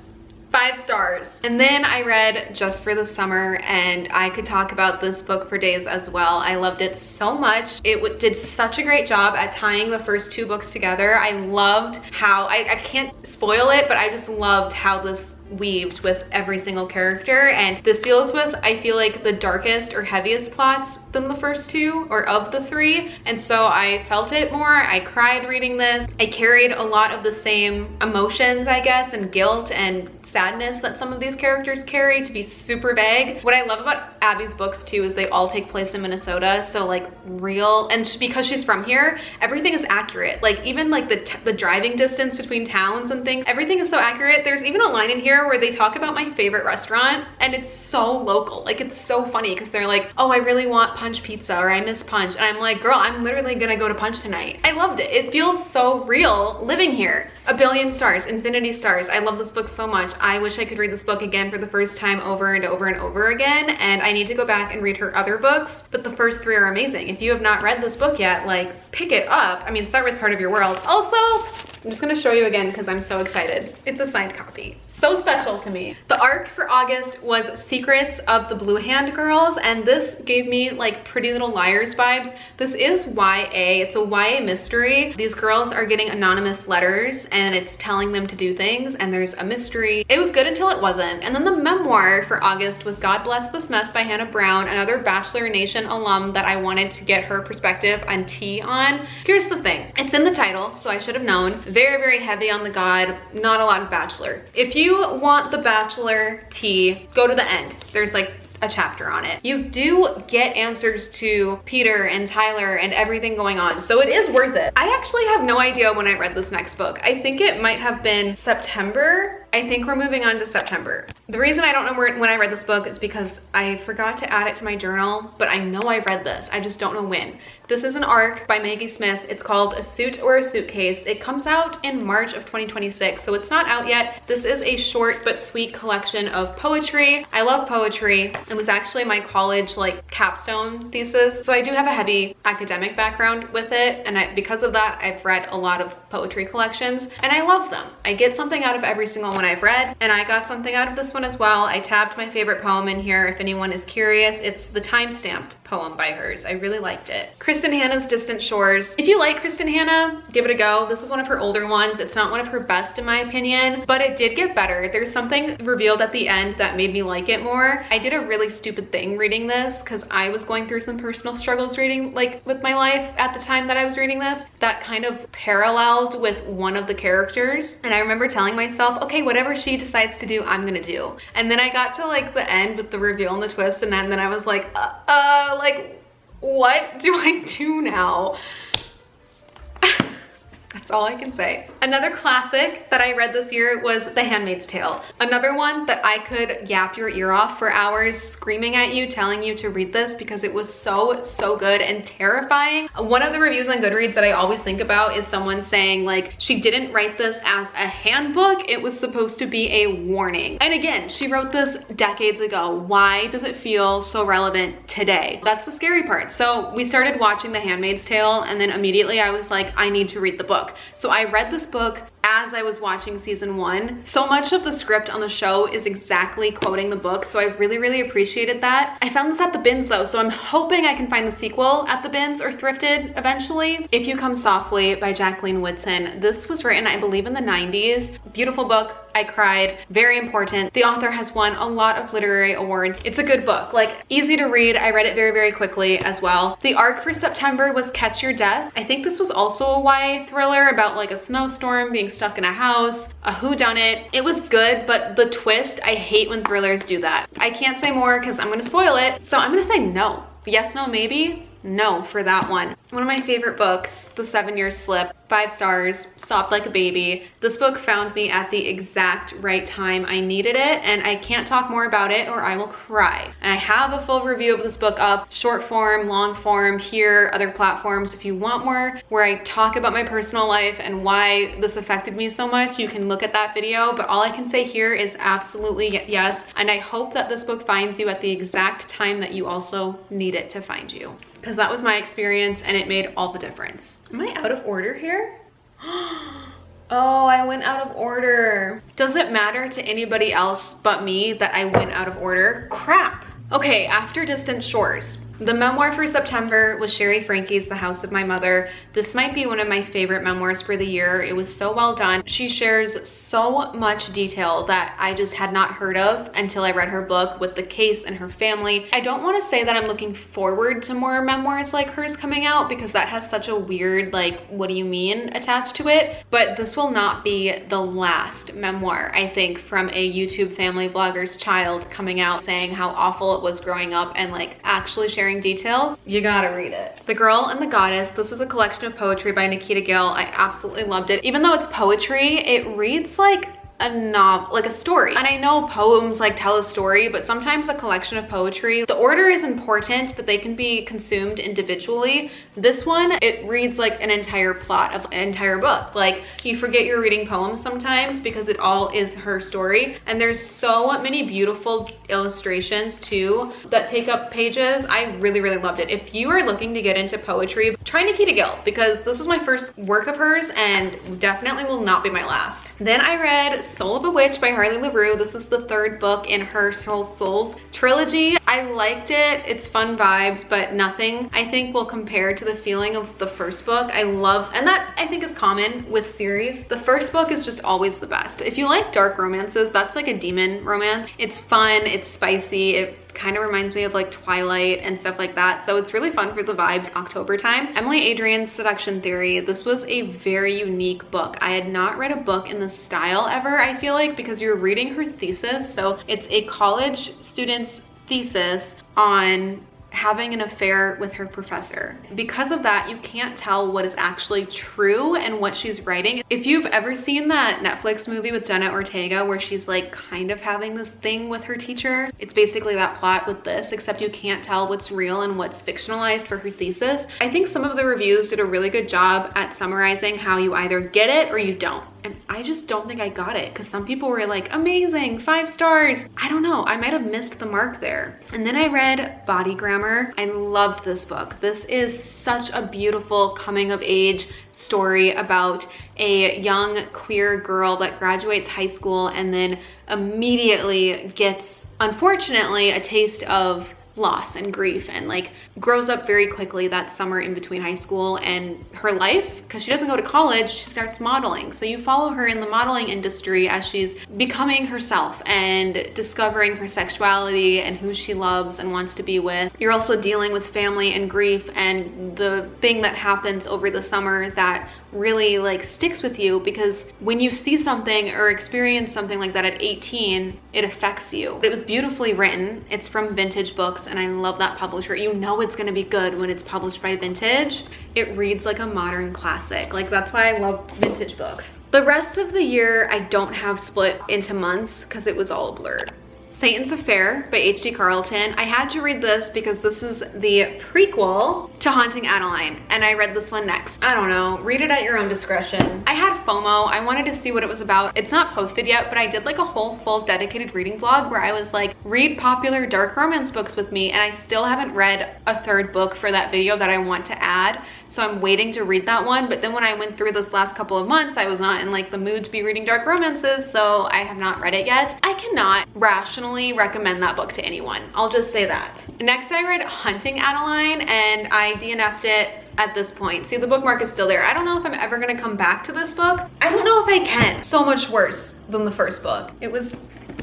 5 stars. And then I read Just for the Summer, and I could talk about this book for days as well. I loved it so much. It did such a great job at tying the first 2 books together. I loved how, I can't spoil it, but I just loved how this weaved with every single character, and this deals with, I feel like, the darkest or heaviest plots than the first 2 or of the 3, and so I felt it more. I cried reading this. I carried a lot of the same emotions, I guess, and guilt and sadness that some of these characters carry, to be super vague. What I love about Abby's books too is they all take place in Minnesota, so like real, and because she's from here, everything is accurate. Like even like the driving distance between towns and things, everything is so accurate. There's even a line in here where they talk about my favorite restaurant, and it's so local. Like, it's so funny because they're like, oh, I really want Punch pizza, or I miss Punch, and I'm like, girl, I'm literally gonna go to Punch tonight. I loved it. It feels so real living here. 1 billion stars, infinity stars. I love this book so much. I wish I could read this book again for the first time over and over and over again, and I need to go back and read her other books, but the first 3 are amazing. If you have not read this book yet, like, pick it up. I mean, start with Part of Your World. Also, I'm just gonna show you again because I'm so excited. It's a signed copy. So special to me. The arc for August was Secrets of the Blue Hand Girls, and this gave me like Pretty Little Liars vibes. This is YA, it's a YA mystery. These girls are getting anonymous letters and it's telling them to do things, and there's a mystery. It was good until it wasn't. And then the memoir for August was God Bless This Mess by Hannah Brown, another Bachelor Nation alum that I wanted to get her perspective on tea on. Here's the thing, it's in the title, so I should have known. Very, very heavy on the God, not a lot of Bachelor. If you want the Bachelor tea, go to the end. There's like a chapter on it. You do get answers to Peter and Tyler and everything going on, so it is worth it. I actually have no idea when I read this next book. I think it might have been September. I think we're moving on to September. The reason I don't know when I read this book is because I forgot to add it to my journal, but I know I read this. I just don't know when. This is an arc by Maggie Smith. It's called A Suit or a Suitcase. It comes out in March of 2026, so it's not out yet. This is a short but sweet collection of poetry. I love poetry. It was actually my college like capstone thesis, so I do have a heavy academic background with it, and because of that, I've read a lot of poetry collections, and I love them. I get something out of every single one I've read, and I got something out of this one as well. I tabbed my favorite poem in here if anyone is curious. It's the time-stamped poem by hers. I really liked it. Kristen Hanna's Distant Shores. If you like Kristen Hanna, give it a go. This is one of her older ones. It's not one of her best in my opinion, but it did get better. There's something revealed at the end that made me like it more. I did a really stupid thing reading this because I was going through some personal struggles reading, like with my life at the time that I was reading this, that kind of paralleled with one of the characters. And I remember telling myself, okay, whatever she decides to do, I'm gonna do. And then I got to like the end with the reveal and the twist, and then I was like, like, what do I do now? That's all I can say. Another classic that I read this year was The Handmaid's Tale. Another one that I could yap your ear off for hours screaming at you, telling you to read this because it was so, so good and terrifying. One of the reviews on Goodreads that I always think about is someone saying like, she didn't write this as a handbook, it was supposed to be a warning. And again, she wrote this decades ago. Why does it feel so relevant today? That's the scary part. So we started watching The Handmaid's Tale, and then immediately I was like, I need to read the book. So I read this book as I was watching season 1. So much of the script on the show is exactly quoting the book, so I really, really appreciated that. I found this at the bins though, so I'm hoping I can find the sequel at the bins or thrifted eventually. If You Come Softly by Jacqueline Woodson. This was written, I believe, in the 90s. Beautiful book. I cried. Very important. The author has won a lot of literary awards. It's a good book, like easy to read. I read it very, very quickly as well. The arc for September was Catch Your Death. I think this was also a YA thriller about like a snowstorm, being stuck in a house, a whodunit. It was good, but the twist, I hate when thrillers do that. I can't say more because I'm gonna spoil it. So I'm gonna say no. Yes, no, maybe. No for that one. One of my favorite books, The 7 Year Slip, 5 stars, sobbed like a baby. This book found me at the exact right time I needed it, and I can't talk more about it or I will cry. And I have a full review of this book up, short form, long form, here, other platforms. If you want more, where I talk about my personal life and why this affected me so much, you can look at that video. But all I can say here is absolutely yes. And I hope that this book finds you at the exact time that you also need it to find you. Because that was my experience and it made all the difference. Am I out of order here? Oh, I went out of order. Does it matter to anybody else but me that I went out of order? Crap. Okay, After Distant Shores. The memoir for September was Sherry Frankie's The House of My Mother. This might be one of my favorite memoirs for the year. It was so well done. She shares so much detail that I just had not heard of until I read her book with the case and her family. I don't want to say that I'm looking forward to more memoirs like hers coming out because that has such a weird, like, what do you mean attached to it? But this will not be the last memoir, I think, from a YouTube family vlogger's child coming out saying how awful it was growing up and like actually sharing details. You gotta read it. The Girl and the Goddess. This is a collection of poetry by Nikita Gill. I absolutely loved it. Even though it's poetry, it reads like a novel, like a story. And I know poems like tell a story, but sometimes a collection of poetry, the order is important, but they can be consumed individually. This one, it reads like an entire plot of an entire book. Like you forget you're reading poems sometimes because it all is her story. And there's so many beautiful illustrations too that take up pages. I really, really loved it. If you are looking to get into poetry, try Nikita Gill because this was my first work of hers and definitely will not be my last. Then I read Soul of a Witch by Harley LaRue. This is the third book in her Soul Souls trilogy. I liked it. It's fun vibes, but nothing I think will compare to the feeling of the first book. I love, and that I think is common with series. The first book is just always the best. If you like dark romances, that's like a demon romance. It's fun, it's spicy, it kind of reminds me of like Twilight and stuff like that. So it's really fun for the vibes October time. Emily Adrian's Seduction Theory. This was a very unique book. I had not read a book in this style ever, I feel like, because you're reading her thesis. So it's a college student's thesis on having an affair with her professor. Because of that, you can't tell what is actually true and what she's writing. If you've ever seen that Netflix movie with Jenna Ortega where she's like kind of having this thing with her teacher, it's basically that plot with this, except you can't tell what's real and what's fictionalized for her thesis. I think some of the reviews did a really good job at summarizing how you either get it or you don't. And I just don't think I got it because some people were like, amazing, 5 stars. I don't know, I might have missed the mark there. And then I read Body Grammar. I loved this book. This is such a beautiful coming of age story about a young queer girl that graduates high school and then immediately gets, unfortunately, a taste of loss and grief and like grows up very quickly that summer in between high school and her life. Because she doesn't go to college, she starts modeling. So you follow her in the modeling industry as she's becoming herself and discovering her sexuality and who she loves and wants to be with. You're also dealing with family and grief and the thing that happens over the summer that really like sticks with you, because when you see something or experience something like that at 18, it affects you. It was beautifully written. It's from Vintage Books and I love that publisher. You know it's gonna be good when it's published by Vintage. It reads like a modern classic. Like that's why I love Vintage Books. The rest of the year I don't have split into months because it was all blurred. Satan's Affair by H.D. Carlton. I had to read this because this is the prequel to Haunting Adeline, and I read this one next. I don't know, read it at your own discretion. I had FOMO, I wanted to see what it was about. It's not posted yet, but I did like a whole full dedicated reading vlog where I was like, read popular dark romance books with me, and I still haven't read a third book for that video that I want to add. So I'm waiting to read that one, but then when I went through this last couple of months, I was not in like the mood to be reading dark romances, so I have not read it yet. I cannot rationally passionately recommend that book to anyone. I'll just say that. Next, I read Hunting Adeline, and I DNF'd it at this point. See, the bookmark is still there. I don't know if I'm ever gonna come back to this book. I don't know if I can. So much worse than the first book. It was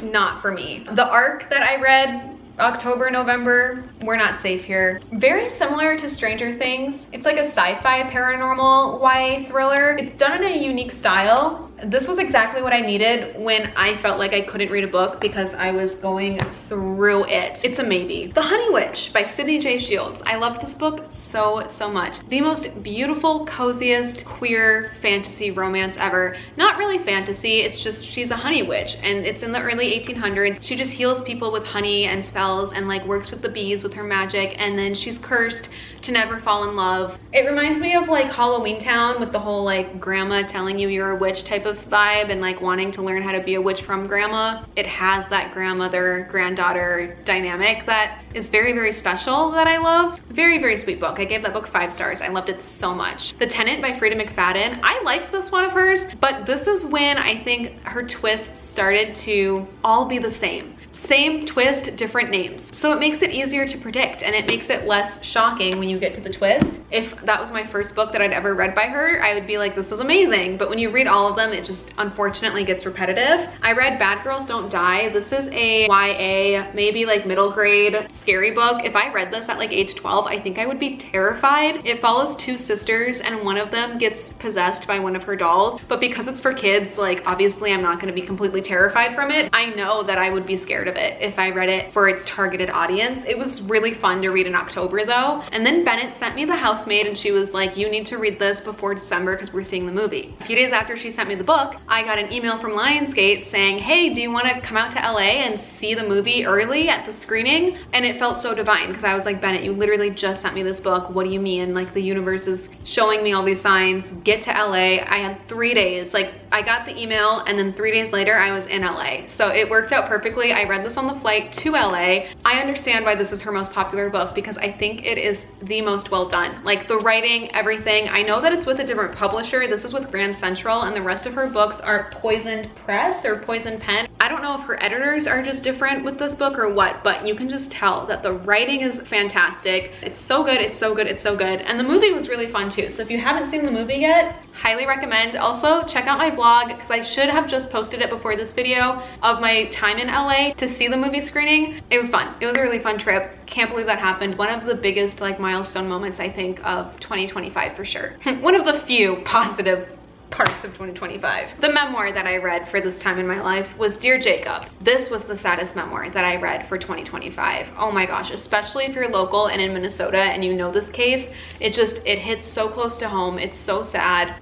not for me. The arc that I read October, November, we're not safe here. Very similar to Stranger Things. It's like a sci-fi paranormal YA thriller. It's done in a unique style. This was exactly what I needed when I felt like I couldn't read a book because I was going through it. It's a maybe. The Honey Witch by Sydney J. Shields. I loved this book so much. The most beautiful, coziest, queer fantasy romance ever. Not really fantasy, it's just she's a honey witch, and it's in the early 1800s. She just heals people with honey and spells and like works with the bees with her magic, and then she's cursed to never fall in love. It reminds me of like Halloween Town with the whole like grandma telling you you're a witch type of vibe and like wanting to learn how to be a witch from grandma. It has that grandmother granddaughter dynamic that is very special that I loved. Very sweet book. I gave that book 5 stars. I loved it so much. The Tenant by Frida McFadden. I liked this one of hers, but this is when I think her twists started to all be the same. Same twist, different names. So it makes it easier to predict, and it makes it less shocking when you get to the twist. If that was my first book that I'd ever read by her, I would be like, this is amazing. But when you read all of them, it just unfortunately gets repetitive. I read Bad Girls Don't Die. This is a YA, maybe like middle grade scary book. If I read this at like age 12, I think I would be terrified. It follows 2 sisters, and one of them gets possessed by one of her dolls. But because it's for kids, like obviously I'm not gonna be completely terrified from it. I know that I would be scared of it if I read it for its targeted audience. It was really fun to read in October though. And then Bennett sent me The Housemaid, and she was like, you need to read this before December because we're seeing the movie. A few days after she sent me the book, I got an email from Lionsgate saying, hey, do you want to come out to LA and see the movie early at the screening? And it felt so divine because I was like, Bennett, you literally just sent me this book. What do you mean? Like the universe is showing me all these signs. Get to LA. I had 3 days. Like I got the email, and then 3 days later I was in LA. So it worked out perfectly. I read this on the flight to LA. I understand why this is her most popular book because I think it is the most well done. Like the writing, everything. I know that it's with a different publisher. This is with Grand Central, and the rest of her books are Poison Press or Poison Pen. I don't know if her editors are just different with this book or what, but you can just tell that the writing is fantastic. It's so good, it's so good, it's so good. And the movie was really fun too. So if you haven't seen the movie yet, highly recommend. Also check out my vlog because I should have just posted it before this video of my time in LA to see the movie screening. It was fun. It was a really fun trip. Can't believe that happened. One of the biggest like milestone moments I think of 2025 for sure. One of the few positive parts of 2025. The memoir that I read for this time in my life was Dear Jacob. This was the saddest memoir that I read for 2025. Oh my gosh, especially if you're local and in Minnesota and you know this case, it hits so close to home. It's so sad.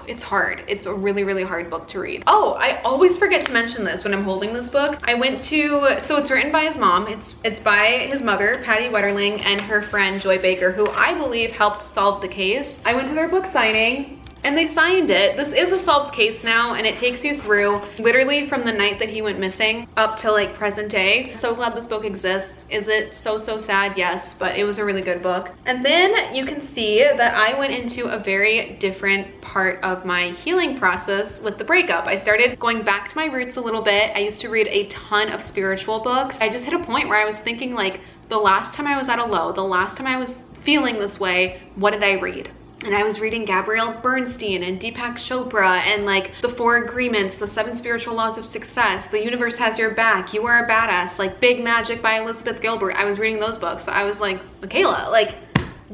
It's hard. It's a really hard book to read. Oh, I always forget to mention this when I'm holding this book. So it's written by his mom. It's by his mother, Patty Wetterling, and her friend, Joy Baker, who I believe helped solve the case. I went to their book signing, and they signed it. This is a solved case now, and it takes you through literally from the night that he went missing up to like present day. So glad this book exists. Is it so sad? Yes, but it was a really good book. And then you can see that I went into a very different part of my healing process with the breakup. I started going back to my roots a little bit. I used to read a ton of spiritual books. I just hit a point where I was thinking like, the last time I was at a low, the last time I was feeling this way, what did I read? And I was reading Gabrielle Bernstein and Deepak Chopra and like the 4 Agreements, the 7 Spiritual Laws of Success, The Universe Has Your Back, You Are a Badass, like Big Magic by Elizabeth Gilbert. I was reading those books. So I was like, Makayla, like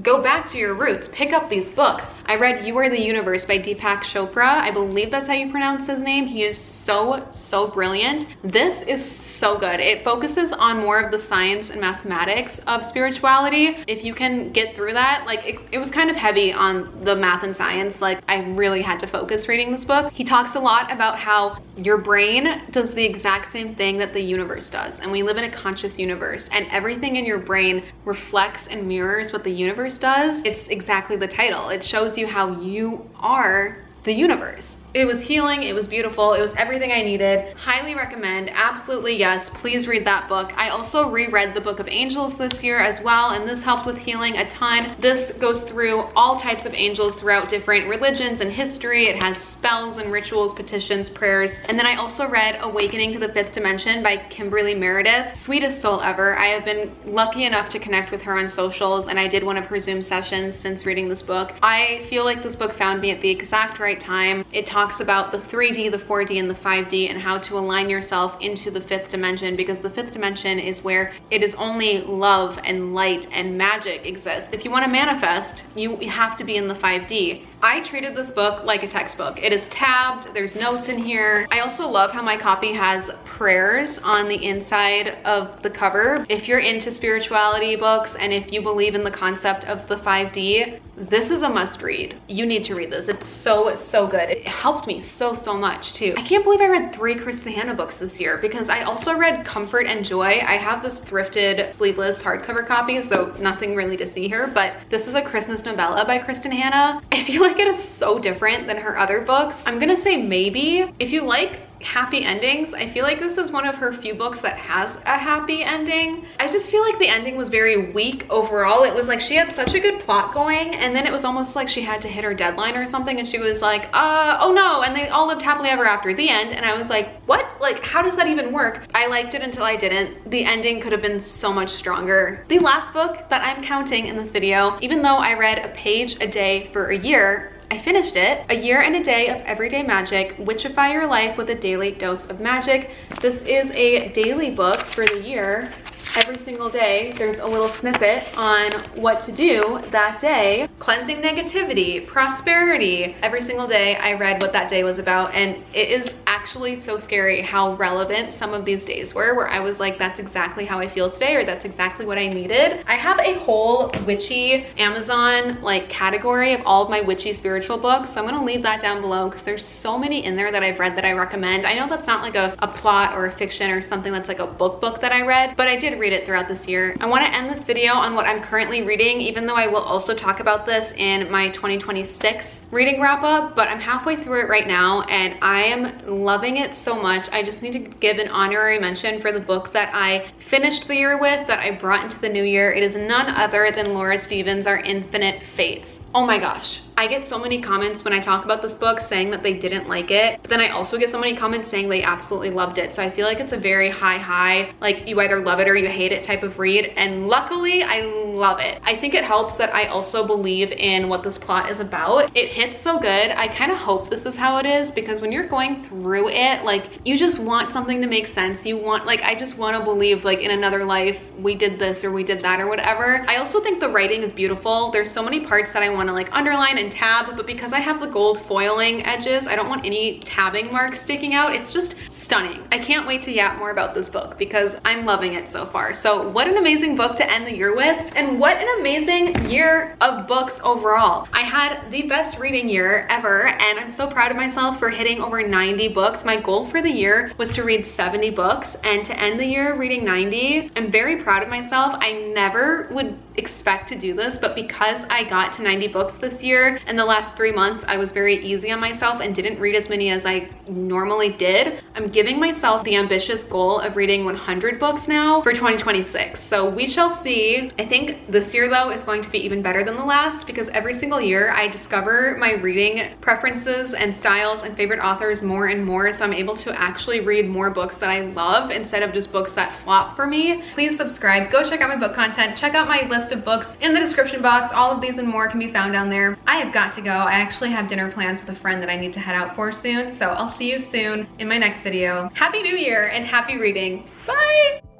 go back to your roots, pick up these books. I read You Are the Universe by Deepak Chopra. I believe that's how you pronounce his name. He is so brilliant. This is so good. It focuses on more of the science and mathematics of spirituality. If you can get through that, like it was kind of heavy on the math and science. Like I really had to focus reading this book. He talks a lot about how your brain does the exact same thing that the universe does. And we live in a conscious universe, and everything in your brain reflects and mirrors what the universe does. It's exactly the title. It shows you how you are the universe. It was healing, it was beautiful, it was everything I needed. Highly recommend, absolutely yes, please read that book. I also reread the Book of Angels this year as well, and this helped with healing a ton. This goes through all types of angels throughout different religions and history. It has spells and rituals, petitions, prayers. And then I also read Awakening to the Fifth Dimension by Kimberly Meredith. Sweetest soul ever. I have been lucky enough to connect with her on socials, and I did one of her Zoom sessions since reading this book. I feel like this book found me at the exact right time. It talks about the 3D, the 4D, and the 5D, and how to align yourself into the fifth dimension, because the fifth dimension is where it is only love and light and magic exists. If you want to manifest, you have to be in the 5D. I treated this book like a textbook. It is tabbed, there's notes in here. I also love how my copy has prayers on the inside of the cover. If you're into spirituality books and if you believe in the concept of the 5D, this is a must read. You need to read this. It's so, so good. It helped me so, so much too. I can't believe I read 3 Kristen Hanna books this year, because I also read Comfort and Joy. I have this thrifted sleeveless hardcover copy, so nothing really to see here, but this is a Christmas novella by Kristen Hanna. I feel like it is so different than her other books. I'm gonna say maybe if you like happy endings, I feel like this is one of her few books that has a happy ending. I just feel like the ending was very weak overall. It was like she had such a good plot going, and then it was almost like she had to hit her deadline or something, and she was like, oh no, and they all lived happily ever after, the end. And I was like, what? Like, how does that even work? I liked it until I didn't. The ending could have been so much stronger. The last book that I'm counting in this video, even though I read a page a day for a year, I finished it. A Year and a Day of Everyday Magic, Witchify Your Life with a Daily Dose of Magic. This is a daily book for the year. Every single day, there's a little snippet on what to do that day. Cleansing negativity, prosperity. Every single day, I read what that day was about, and it is actually so scary how relevant some of these days were, where I was like, that's exactly how I feel today, or that's exactly what I needed. I have a whole witchy Amazon like category of all of my witchy spiritual books, so I'm gonna leave that down below because there's so many in there that I've read that I recommend. I know that's not like a plot or a fiction or something that's like a book that I read, but I did read it throughout this year. I want to end this video on what I'm currently reading, even though I will also talk about this in my 2026 reading wrap up, but I'm halfway through it right now and I am loving it so much. I just need to give an honorary mention for the book that I finished the year with, that I brought into the new year. It is none other than Laura Stevens' Our Infinite Fates. Oh my gosh. I get so many comments when I talk about this book saying that they didn't like it, but then I also get so many comments saying they absolutely loved it. So I feel like it's a very high, like you either love it or you hate it type of read, and luckily I love it. I think it helps that I also believe in what this plot is about. It hits so good. I kind of hope this is how it is, because when you're going through it, like you just want something to make sense. You want, like, I just want to believe like in another life we did this or we did that or whatever. I also think the writing is beautiful. There's so many parts that I want to like underline and tab, but because I have the gold foiling edges, I don't want any tabbing marks sticking out. It's just stunning. I can't wait to yap more about this book because I'm loving it so far. So what an amazing book to end the year with, and what an amazing year of books overall. I had the best reading year ever, and I'm so proud of myself for hitting over 90 books. My goal for the year was to read 70 books, and to end the year reading 90, I'm very proud of myself. I never would expect to do this, but because I got to 90 books this year, and the last 3 months I was very easy on myself and didn't read as many as I normally did, I'm giving myself the ambitious goal of reading 100 books now for 2026. So we shall see. I think this year though is going to be even better than the last, because every single year I discover my reading preferences and styles and favorite authors more and more, so I'm able to actually read more books that I love instead of just books that flop for me. Please subscribe, go check out my book content, check out my list of books in the description box. All of these and more can be found down there. I have got to go. I actually have dinner plans with a friend that I need to head out for soon, so I'll see you soon in my next video. Happy New Year and happy reading. Bye!